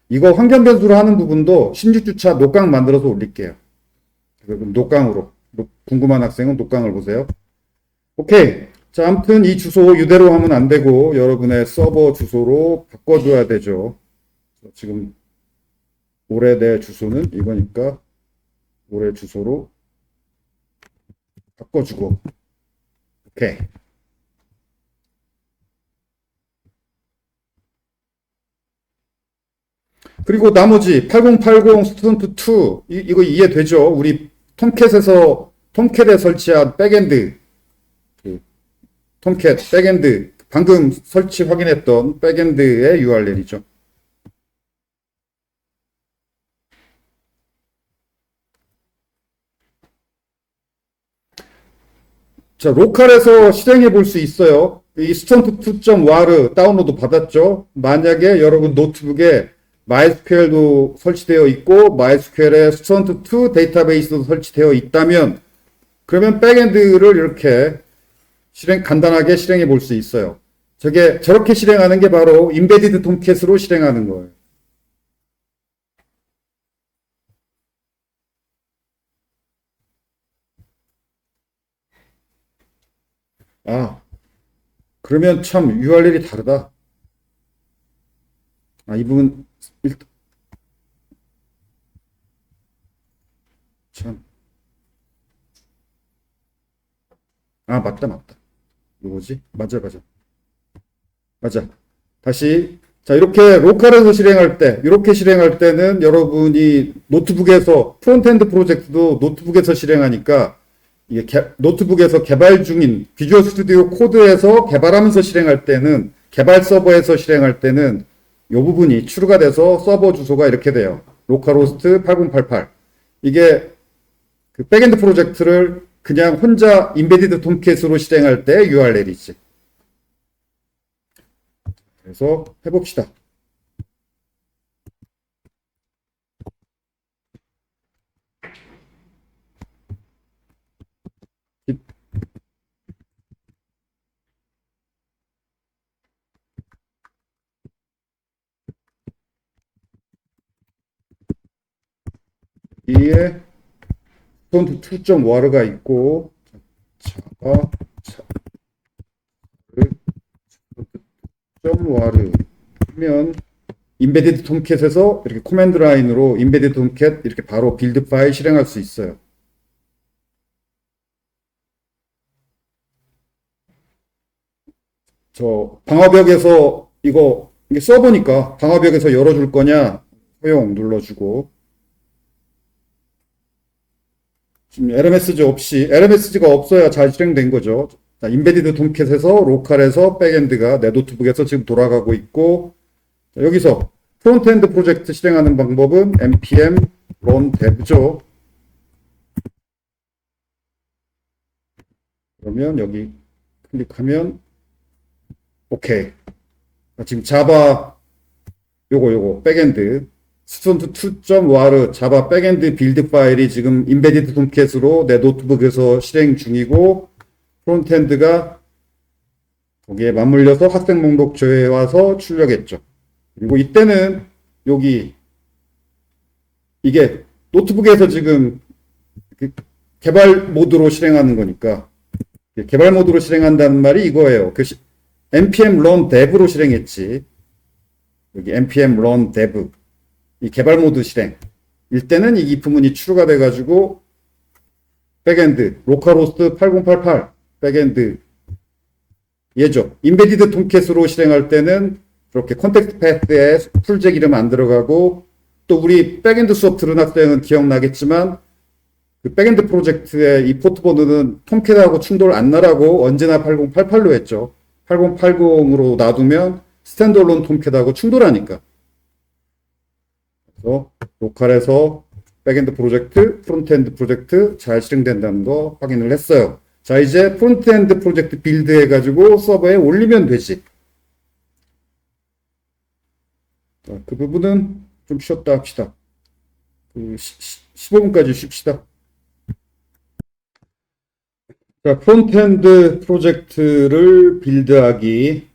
이거 환경 변수로 하는 부분도 16주차 녹강 만들어서 올릴게요. 녹강으로 궁금한 학생은 녹강을 보세요. 오케이. 자, 아무튼 이 주소 이대로 하면 안 되고 여러분의 서버 주소로 바꿔줘야 되죠. 지금 올해 내 주소는 이거니까 올해 주소로 바꿔주고, 오케이. 그리고 나머지 8080 스튜던트 2 이거 이해되죠? 우리 톰캣에 설치한 백엔드, 그 톰캣 백엔드 방금 설치 확인했던 백엔드의 URL이죠. 자, 로컬에서 실행해 볼 수 있어요. 이 스튜던트2.war 다운로드 받았죠? 만약에 여러분 노트북에 MySQL도 설치되어 있고 MySQL에 스튜던트2 데이터베이스도 설치되어 있다면 그러면 백엔드를 이렇게 간단하게 실행해 볼 수 있어요. 저렇게 실행하는 게 바로 임베디드 톰캣으로 실행하는 거예요. 아, 그러면 참 URL이 다르다. 아, 이 부분 참. 아, 맞다. 이거지? 맞아. 다시. 자, 이렇게 실행할 때는 여러분이 노트북에서, 프론트엔드 프로젝트도 노트북에서 실행하니까, 이게 노트북에서 개발 중인 비주얼 스튜디오 코드에서 개발하면서 실행할 때는, 개발 서버에서 실행할 때는, 이 부분이 추가가 돼서 서버 주소가 이렇게 돼요. 로컬호스트 8088. 이게 그 백엔드 프로젝트를 그냥 혼자 임베디드 톰캣으로 실행할 때 URL이지. 그래서 해봅시다. 여기에 스톤트 2.war가 있고 자바 .war 하면 임베디드 톰캣에서 이렇게 코맨드 라인으로 임베디드 톰캣 이렇게 바로 빌드 파일 실행할 수 있어요. 저 방화벽에서 이게 서버니까 방화벽에서 열어줄 거냐 허용 눌러주고 지금 LMS가 없어야 잘 실행된 거죠. 자, 임베디드 톰캣에서 로컬에서 백엔드가 내 노트북에서 지금 돌아가고 있고 자, 여기서 프론트엔드 프로젝트 실행하는 방법은 npm run dev죠. 그러면 여기 클릭하면 오케이. 지금 자바 요거 백엔드 스톤트 2.war 자바 백엔드 빌드 파일이 지금 임베디드 톰캣으로 내 노트북에서 실행 중이고 프론트엔드가 거기에 맞물려서 학생 목록 조회해 와서 출력했죠. 그리고 이때는 이게 노트북에서 지금 개발 모드로 실행하는 거니까 개발 모드로 실행한다는 말이 이거예요. npm run dev로 실행했지. 여기 npm run dev 이 개발 모드 실행 일 때는 이 부분이 추가가 돼가지고 백엔드 로컬호스트 8088 백엔드 얘죠. 임베디드 톰캣으로 실행할 때는 그렇게 컨텍스트 패스에 풀잭 이름 안 들어가고 또 우리 백엔드 수업 들은 학생은 기억나겠지만 그 백엔드 프로젝트의 이 포트보드는 톰캣하고 충돌 안 나라고 언제나 8088로 했죠. 8080으로 놔두면 스탠드얼론 톰캣하고 충돌하니까. 그래서 로컬에서 백엔드 프로젝트, 프론트엔드 프로젝트 잘 실행된다는 거 확인을 했어요. 자, 이제 프론트엔드 프로젝트 빌드 해가지고 서버에 올리면 되지. 자, 그 부분은 좀 쉬었다 합시다. 15분까지 쉽시다. 자, 프론트엔드 프로젝트를 빌드하기.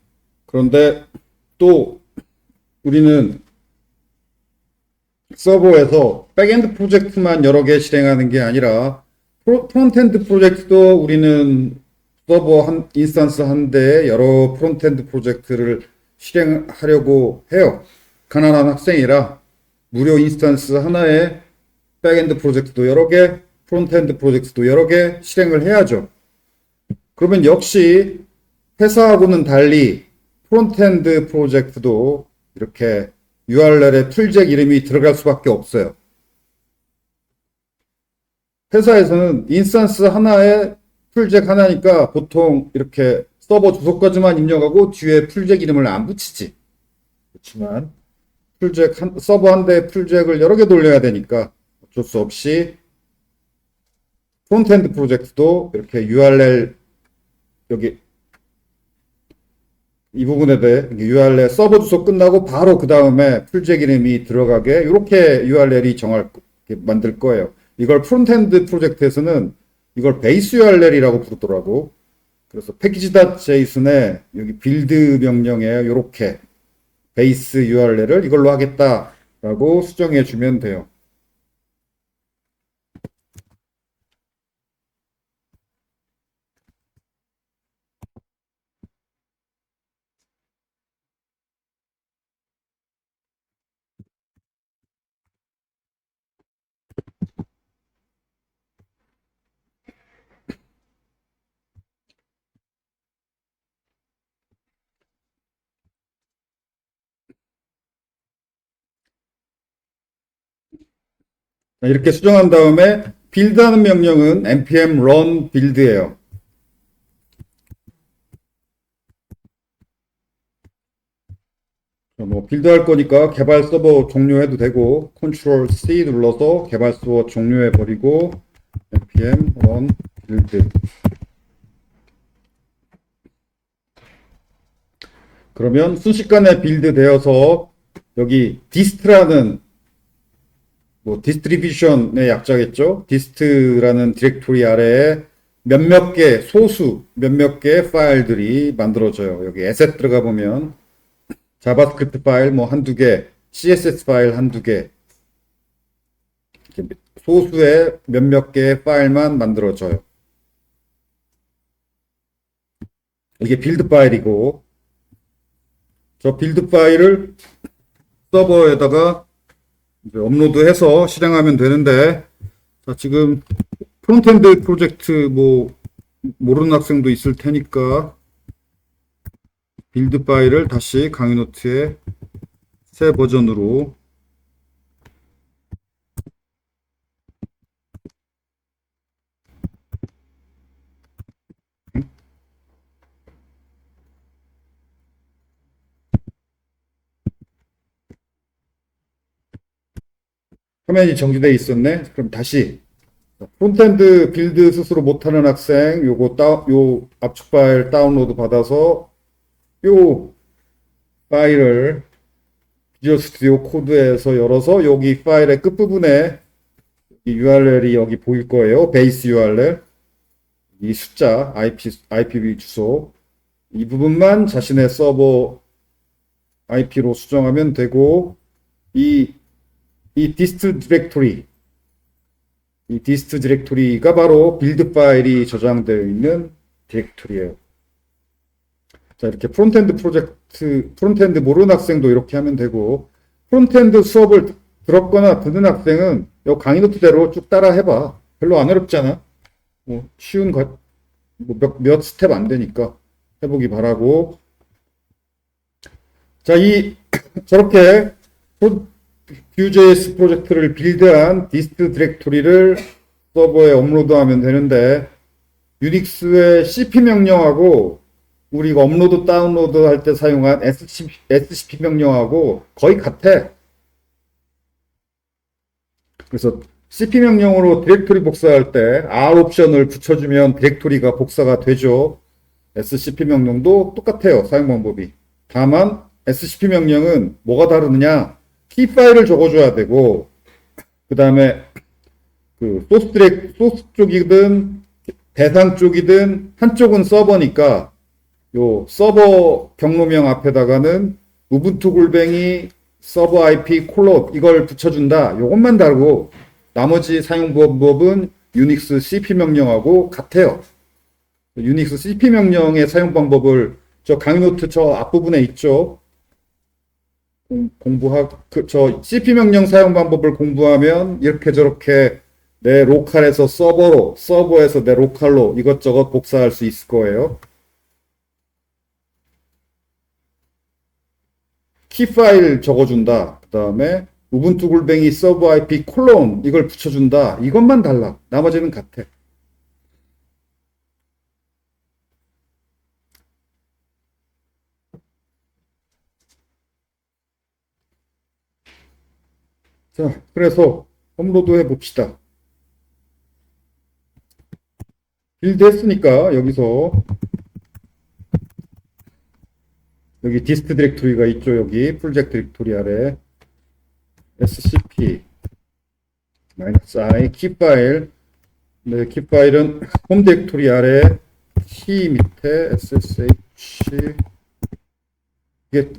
그런데 또 우리는 서버에서 백엔드 프로젝트만 여러 개 실행하는 게 아니라 프론트엔드 프로젝트도 우리는 서버 인스턴스 한 대에 여러 프론트엔드 프로젝트를 실행하려고 해요. 가난한 학생이라 무료 인스턴스 하나에 백엔드 프로젝트도 여러 개, 프론트엔드 프로젝트도 여러 개 실행을 해야죠. 그러면 역시 회사하고는 달리 프론트엔드 프로젝트도 이렇게 URL에 풀잭 이름이 들어갈 수밖에 없어요. 회사에서는 인스턴스 하나에 풀잭 하나니까 보통 이렇게 서버 주소까지만 입력하고 뒤에 풀잭 이름을 안 붙이지. 그렇지만 서버 한 대에 풀잭을 여러 개 돌려야 되니까 어쩔 수 없이 프론트엔드 프로젝트도 이렇게 URL 여기 이 부분에 대해 URL 서버 주소 끝나고 바로 그 다음에 풀잭 이름이 들어가게 이렇게 URL이 만들 거예요. 이걸 프론트엔드 프로젝트에서는 이걸 베이스 URL이라고 부르더라고. 그래서 package.json에 여기 빌드 명령에 이렇게 베이스 URL을 이걸로 하겠다라고 수정해 주면 돼요. 이렇게 수정한 다음에 빌드하는 명령은 npm run build예요. 뭐 빌드할 거니까 개발 서버 종료해도 되고 컨트롤 C 눌러서 개발 서버 종료해 버리고 npm run build. 그러면 순식간에 빌드 되어서 여기 dist라는 뭐 디스트리뷰션의 약자겠죠. 디스트라는 디렉토리 아래에 몇몇 개 파일들이 만들어져요. 여기 에셋 들어가 보면 자바스크립트 파일 뭐 한두 개, CSS 파일 한두 개, 소수의 몇몇 개의 파일만 만들어져요. 이게 빌드 파일이고, 저 빌드 파일을 서버에다가 이제 업로드해서 실행하면 되는데, 자, 지금 프론트엔드 프로젝트 뭐 모르는 학생도 있을 테니까 빌드 파일을 다시 강의 노트에 새 버전으로 화면이 정지되어 있었네. 그럼 다시 프론트엔드 빌드 스스로 못하는 학생 요 압축 파일 다운로드 받아서 요 파일을 비주얼 스튜디오 코드에서 열어서 여기 파일의 끝부분에 이 URL이 여기 보일 거예요. 베이스 URL 이 숫자 IP 주소 이 부분만 자신의 서버 IP로 수정하면 되고 이 디스트 디렉토리가 바로 빌드 파일이 저장되어 있는 디렉토리예요. 자, 이렇게 프론트엔드 모르는 학생도 이렇게 하면 되고, 프론트엔드 수업을 들었거나 듣는 학생은 이 강의 노트대로 쭉 따라 해봐. 별로 안 어렵잖아. 뭐 쉬운 몇 스텝 안 되니까 해보기 바라고. 자, 저렇게 Vue.js 프로젝트를 빌드한 디스트 디렉토리를 서버에 업로드하면 되는데 유닉스의 cp 명령하고 우리가 업로드 다운로드 할 때 사용한 scp 명령하고 거의 같아. 그래서 cp 명령으로 디렉토리 복사할 때 R 옵션을 붙여주면 디렉토리가 복사가 되죠. scp 명령도 똑같아요. 사용 방법이. 다만 scp 명령은 뭐가 다르느냐? 키 파일을 적어줘야 되고, 그 다음에 그 소스 쪽이든 대상 쪽이든 한쪽은 서버니까 요 서버 경로명 앞에다가는 우분투 골뱅이 서버 IP 콜롯 이걸 붙여준다. 요것만 다르고 나머지 사용 방법은 유닉스 cp 명령하고 같아요. 유닉스 cp 명령의 사용 방법을 저 강의 노트 저 앞부분에 있죠. 저 CP 명령 사용 방법을 공부하면 이렇게 저렇게 내 로컬에서 서버로, 서버에서 내 로컬로 이것저것 복사할 수 있을 거예요. 키 파일 적어준다. 그 다음에 우분투 골뱅이 서버 IP 콜론 이걸 붙여준다. 이것만 달라. 나머지는 같아. 자, 그래서 업로드 해봅시다. 빌드 했으니까 여기서 여기 디스크 디렉토리가 있죠. 여기 프로젝트 디렉토리 아래 scp -i 키 파일. 네, 키 파일은 홈 디렉토리 아래 키 밑에 ssh. 이게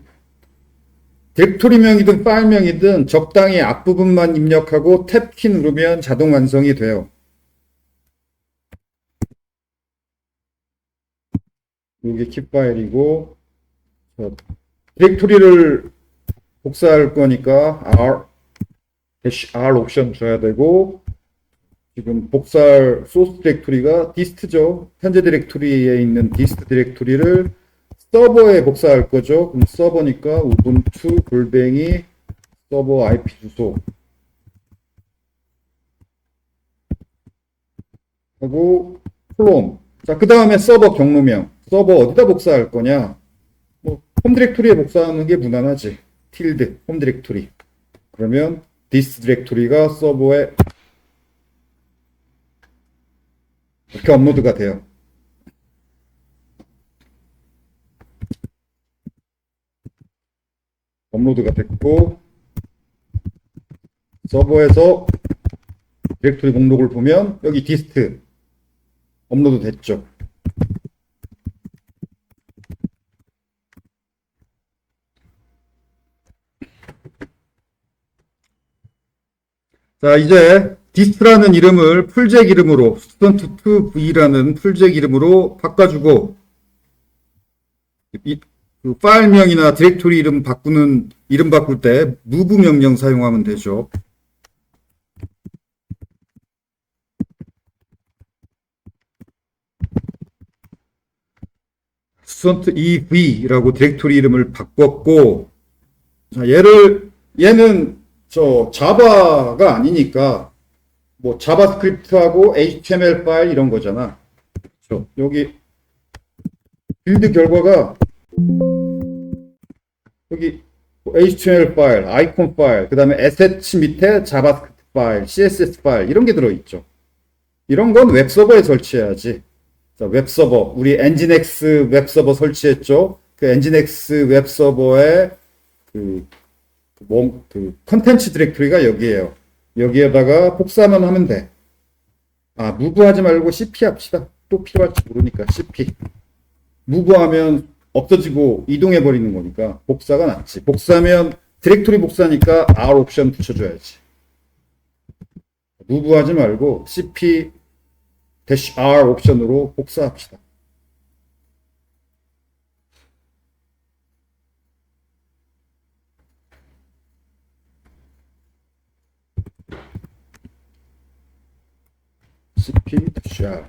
디렉토리명이든 파일명이든 적당히 앞부분만 입력하고 탭키 누르면 자동 완성이 돼요. 이게 키 파일이고, 디렉토리를 복사할 거니까 R 옵션 줘야 되고, 지금 복사할 소스 디렉토리가 디스트죠. 현재 디렉토리에 있는 디스트 디렉토리를 서버에 복사할 거죠. 그럼 서버니까 우분투 골뱅이 서버 IP 주소 하고 콜론. 자, 그 다음에 서버 경로명. 서버 어디다 복사할 거냐? 뭐, 홈 디렉토리에 복사하는 게 무난하지. 틸드, 홈 디렉토리. 그러면 디스 디렉토리가 서버에 이렇게 업로드가 돼요. 업로드가 됐고, 서버에서 디렉토리 목록을 보면 여기 디스트 업로드 됐죠. 자, 이제 디스트라는 이름을 풀잭 이름으로 student2v라는 풀잭 이름으로 바꿔주고 그 파일명이나 디렉토리 이름 바꾸는 이름 바꿀 때 move 명령 사용하면 되죠. student2v라고 디렉토리 이름을 바꿨고, 자, 얘는 저 자바가 아니니까 뭐 자바스크립트하고 HTML 파일 이런 거잖아. 그렇죠? 여기 빌드 결과가 여기 HTML 파일, 아이콘 파일, 그 다음에 assets 밑에 자바스크립트 파일, CSS 파일 이런 게 들어있죠. 이런 건 웹서버에 설치해야지. 자, 웹서버, 우리 엔진엑스 웹서버 설치했죠. 그 엔진엑스 웹서버에 컨텐츠 디렉토리가 여기에요. 여기에다가 복사만 하면 돼. 아, 무브하지 말고 CP 합시다. 또 필요할지 모르니까 CP. 무브하면 없어지고 이동해 버리는 거니까 복사가 낫지. 복사면 디렉토리 복사니까 R 옵션 붙여줘야지. 무브하지 말고 CP-R 옵션으로 복사합시다. CP-R.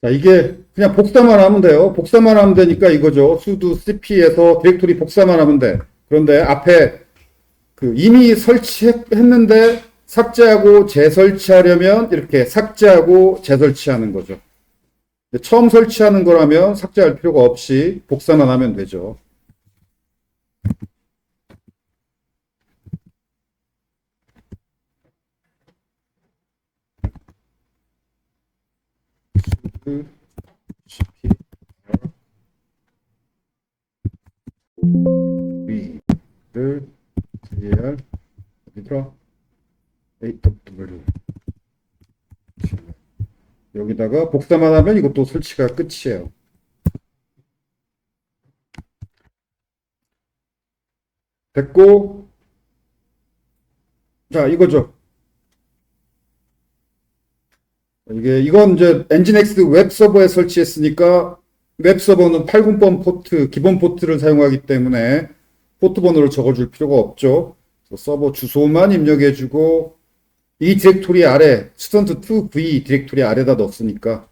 자, 이게 그냥 복사만 하면 돼요. 복사만 하면 되니까 이거죠. sudo cp에서 디렉토리 복사만 하면 돼. 그런데 앞에 그 이미 설치했는데 삭제하고 재설치하려면 이렇게 삭제하고 재설치하는 거죠. 처음 설치하는 거라면 삭제할 필요가 없이 복사만 하면 되죠. cp v를 var 어디더라? aw 여기다가 복사만 하면 이것도 설치가 끝이에요. 됐고, 자, 이거죠. 이건 이제 엔진엑스 웹서버에 설치했으니까 웹서버는 80번 포트, 기본 포트를 사용하기 때문에 포트 번호를 적어줄 필요가 없죠. 서버 주소만 입력해주고 이 디렉토리 아래, student2v 디렉토리 아래다 넣었으니까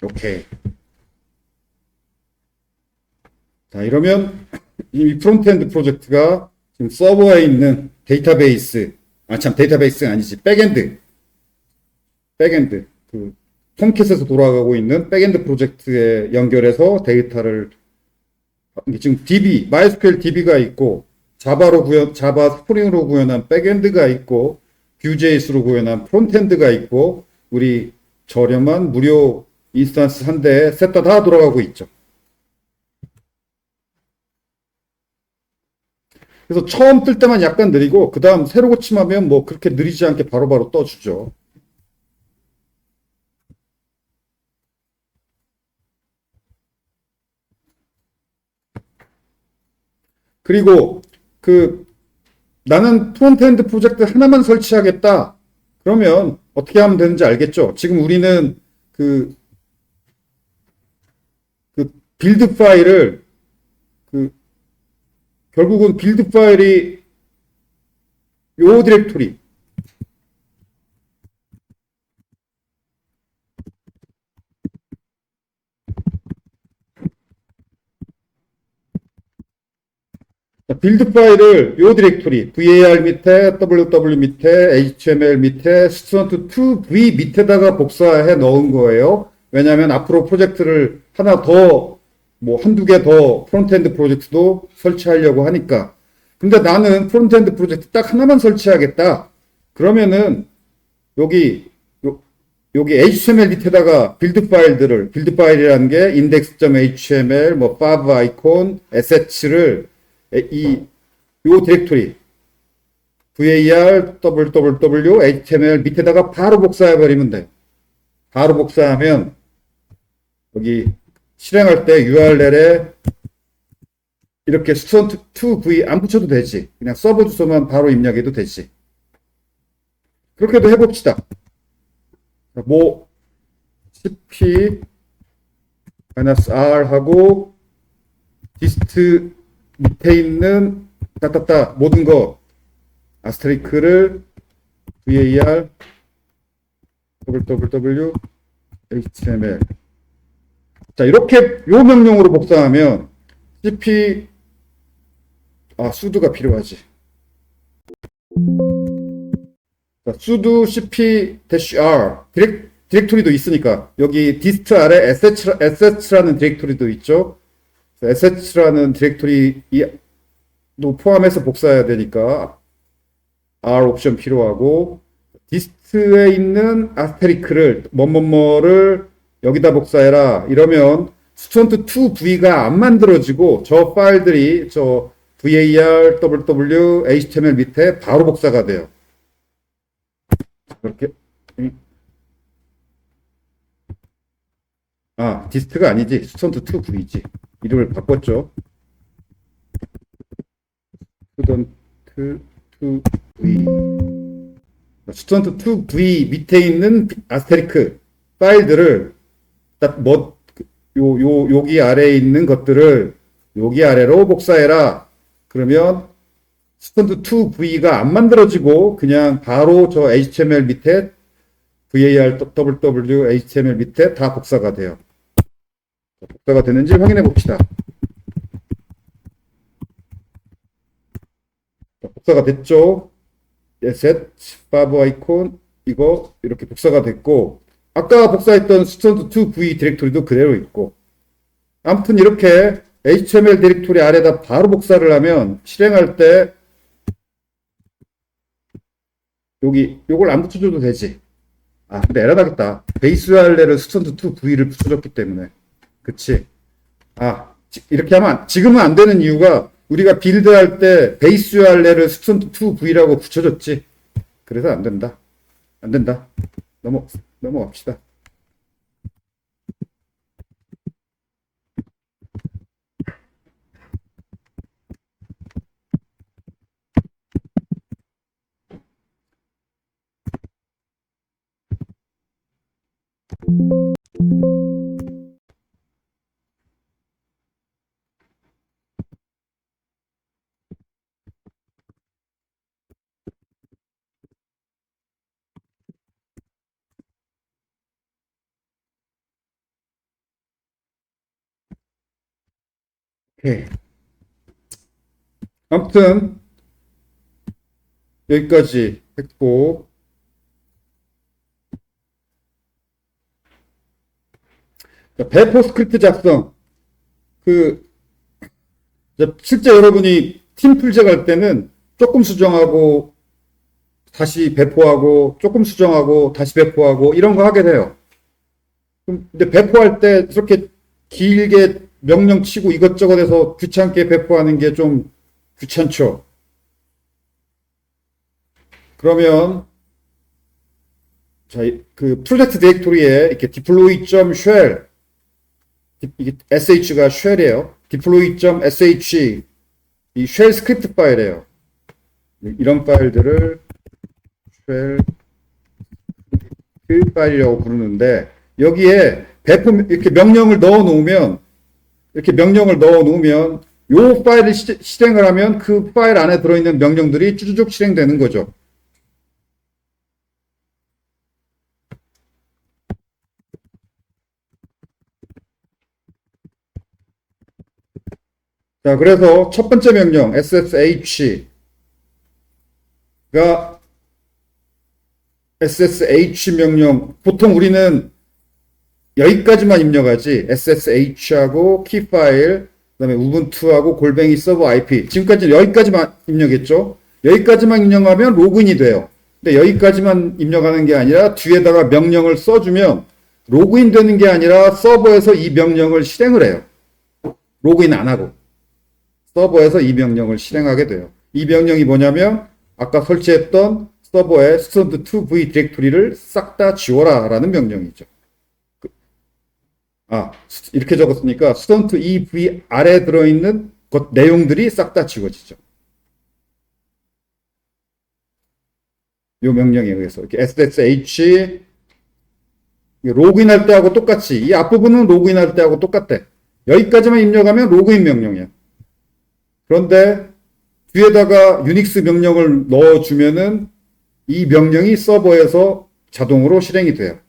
오케이. 자, 이러면 이 프론트엔드 프로젝트가 지금 서버에 있는 데이터베이스, 데이터베이스가 아니지, 백엔드, 그 톰캣에서 돌아가고 있는 백엔드 프로젝트에 연결해서 데이터를 지금 DB, MySQL DB가 있고 자바 스프링으로 구현한 백엔드가 있고 Vue.js로 구현한 프론트엔드가 있고 우리 저렴한 무료 인스턴스 한 대에 셋 다 돌아가고 있죠. 그래서 처음 뜰 때만 약간 느리고 그 다음 새로 고침하면 뭐 그렇게 느리지 않게 바로바로 떠주죠. 그리고 나는 프론트엔드 프로젝트 하나만 설치하겠다. 그러면 어떻게 하면 되는지 알겠죠? 지금 우리는 그 빌드 파일을 결국은 빌드 파일이 요 디렉토리 빌드 파일을 요 디렉토리 var 밑에 ww 밑에 html 밑에 student2v 밑에다가 복사해 넣은 거예요. 왜냐하면 앞으로 프로젝트를 하나 더 뭐 한두 개 더 프론트엔드 프로젝트도 설치하려고 하니까. 근데 나는 프론트엔드 프로젝트 딱 하나만 설치하겠다. 그러면은 여기 HTML 밑에다가 빌드 파일이라는 게 index.html, 뭐 fav 아이콘, assets를 요 디렉토리 var, www, html 밑에다가 바로 복사해 버리면 돼. 바로 복사하면 여기 실행할 때 URL에 이렇게 student2v 안 붙여도 되지. 그냥 서버 주소만 바로 입력해도 되지. 그렇게도 해봅시다. 뭐 cp-r 하고 dist 밑에 있는 모든 거 아스테리크를 var www html 자 이렇게 요 명령으로 복사하면 cp sudo가 필요하지. 자, sudo cp-r 디렉토리도 있으니까 여기 dist 아래 assets라는 디렉토리도 있죠. assets라는 디렉토리도 포함해서 복사해야 되니까 r 옵션 필요하고 dist에 있는 아스테리크를 뭐뭐뭐를 여기다 복사해라 이러면 student2v가 안 만들어지고 저 파일들이 저 var, ww, html 밑에 바로 복사가 돼요. 이렇게 dist가 아니지 student2v지. 이름을 바꿨죠. student2v V. student2v 밑에 있는 아스테리크 파일들을 딱 여기 아래에 있는 것들을 여기 아래로 복사해라. 그러면 student2v가 안 만들어지고 그냥 바로 저 HTML 밑에 var ww HTML 밑에 다 복사가 돼요. 복사가 되는지 확인해 봅시다. 복사가 됐죠? set 바브 아이콘 이거 이렇게 복사가 됐고 아까 복사했던 student2v 디렉토리도 그대로 있고 아무튼 이렇게 HTML 디렉토리 아래다 바로 복사를 하면 실행할 때 요걸 안 붙여줘도 되지. 아 근데 에러 나겠다. 베이스 URL을 student2v를 붙여줬기 때문에 그치. 아 이렇게 하면 지금은 안 되는 이유가 우리가 빌드할 때 베이스 URL을 student2v라고 붙여줬지. 그래서 안 된다. 안 된다. 넘어갑시다. 오케이. 아무튼 여기까지 했고 배포 스크립트 작성 실제 여러분이 팀 풀제할 때는 조금 수정하고 다시 배포하고 조금 수정하고 다시 배포하고 이런 거 하게 돼요. 근데 배포할 때 이렇게 길게 명령 치고 이것저것 해서 귀찮게 배포하는 게 좀 귀찮죠. 그러면 자, 그 프로젝트 디렉토리에 이렇게 deploy.shell 이게 sh가 shell이에요. deploy.sh 이 shell 스크립트 파일이에요. 이런 파일들을 shell 그 파일이라고 부르는데 여기에 배포 이렇게 명령을 넣어 놓으면 요 파일을 실행을 하면 그 파일 안에 들어있는 명령들이 쭈쭈쭉 실행되는 거죠. 자, 그래서 첫 번째 명령 ssh가 ssh 명령 보통 우리는 여기까지만 입력하지 ssh하고 키 파일 그다음에 우분투하고 골뱅이 서버 IP 지금까지는 여기까지만 입력했죠. 여기까지만 입력하면 로그인이 돼요. 근데 여기까지만 입력하는 게 아니라 뒤에다가 명령을 써주면 로그인 되는 게 아니라 서버에서 이 명령을 실행을 해요. 로그인 안 하고 서버에서 이 명령을 실행하게 돼요. 이 명령이 뭐냐면 아까 설치했던 서버의 student2v 디렉토리를 싹 다 지워라 라는 명령이죠. 이렇게 적었으니까 student2v 아래에 들어있는 것 내용들이 싹 다 지워지죠. 이 명령에 의해서 이렇게 ssh 로그인할 때하고 똑같이 이 앞부분은 로그인할 때하고 똑같대. 여기까지만 입력하면 로그인 명령이야. 그런데 뒤에다가 유닉스 명령을 넣어주면은 이 명령이 서버에서 자동으로 실행이 돼요.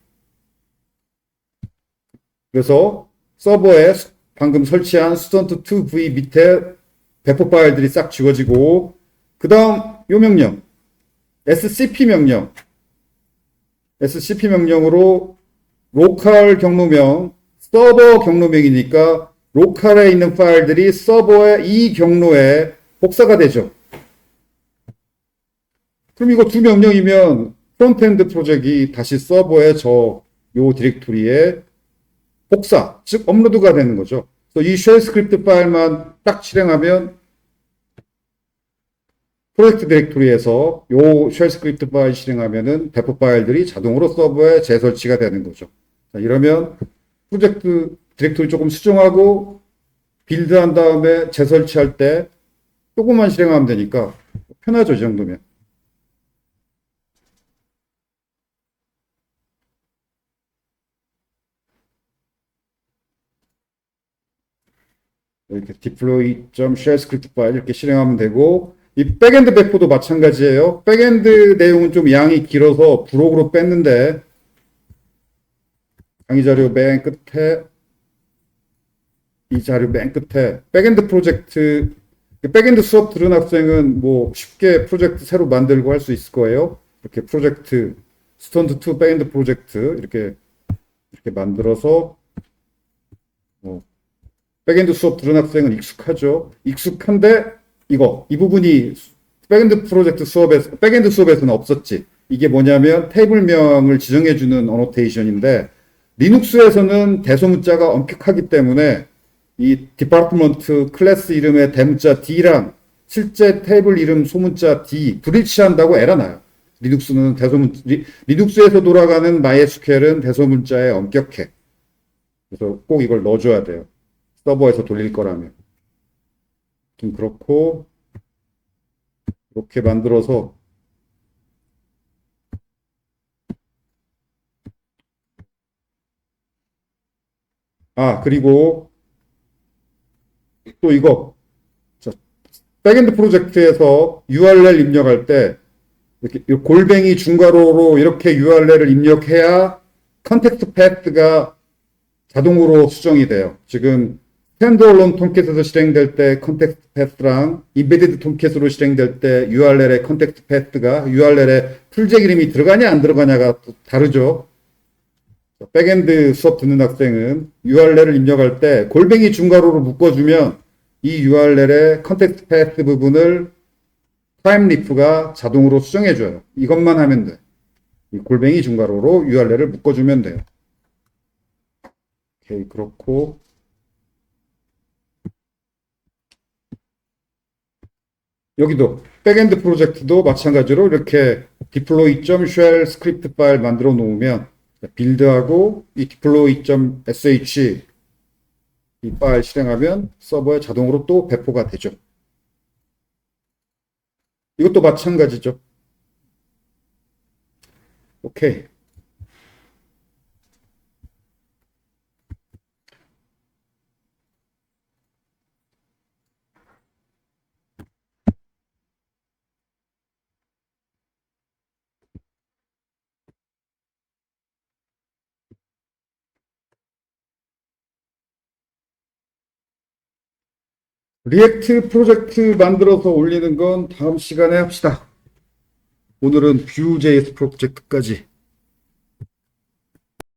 그래서 서버에 방금 설치한 student2v 밑에 배포 파일들이 싹 지워지고 그 다음 요 명령 scp 명령으로 로컬 경로명 서버 경로명이니까 로컬에 있는 파일들이 서버의 이 경로에 복사가 되죠. 그럼 이거 두 명령이면 프론트엔드 프로젝트이 다시 서버의 요 디렉토리에 복사, 즉 업로드가 되는 거죠. 그래서 이 쉘 스크립트 파일만 딱 실행하면 프로젝트 디렉토리에서 요 쉘 스크립트 파일 실행하면은 배포 파일들이 자동으로 서버에 재설치가 되는 거죠. 자, 이러면 프로젝트 디렉토리 조금 수정하고 빌드한 다음에 재설치할 때 조금만 실행하면 되니까 편하죠, 이 정도면. 이렇게 deploy.shell 스크립트 파일 이렇게 실행하면 되고, 이 백엔드 배포도 마찬가지예요. 백엔드 내용은 좀 양이 길어서 부록으로 뺐는데, 강의 자료 맨 끝에, 이 자료 맨 끝에, 백엔드 프로젝트, 백엔드 수업 들은 학생은 뭐 쉽게 프로젝트 새로 만들고 할 수 있을 거예요. 이렇게 프로젝트, 스턴드 2 백엔드 프로젝트, 이렇게 만들어서, 뭐 백엔드 수업 들은 학생은 익숙하죠. 익숙한데 이 부분이 백엔드 프로젝트 수업에서 백엔드 수업에서는 없었지. 이게 뭐냐면 테이블명을 지정해주는 어노테이션인데 리눅스에서는 대소문자가 엄격하기 때문에 이 디파트먼트 클래스 이름의 대문자 D랑 실제 테이블 이름 소문자 D 불일치한다고 에러 나요. 리눅스는 리눅스에서 돌아가는 MySQL은 대소문자에 엄격해. 그래서 꼭 이걸 넣어줘야 돼요. 서버에서 돌릴 거라면. 좀 그렇고, 이렇게 만들어서, 그리고 또 이거, 자, 백엔드 프로젝트에서 URL 입력할 때, 이렇게 골뱅이 중괄호로 이렇게 URL을 입력해야 컨텍스트 패스가 자동으로 수정이 돼요. 지금 스탠드얼론 톰캣에서 실행될 때 컨텍스트 패스랑 임베디드 톰캣으로 실행될 때 URL의 컨텍스트 패스가 URL에 풀잭 이름이 들어가냐 안 들어가냐가 다르죠. 백엔드 수업 듣는 학생은 URL을 입력할 때 골뱅이 중괄호로 묶어주면 이 URL의 컨텍스트 패스 부분을 타임리프가 자동으로 수정해줘요. 이것만 하면 돼. 이 골뱅이 중괄호로 URL을 묶어주면 돼요. 오케이, 그렇고. 여기도 백엔드 프로젝트도 마찬가지로 이렇게 deploy.shell 스크립트 파일 만들어 놓으면 빌드하고 이 deploy.sh 이 파일 실행하면 서버에 자동으로 또 배포가 되죠. 이것도 마찬가지죠. 오케이. 리액트 프로젝트 만들어서 올리는 건 다음 시간에 합시다. 오늘은 Vue.js 프로젝트까지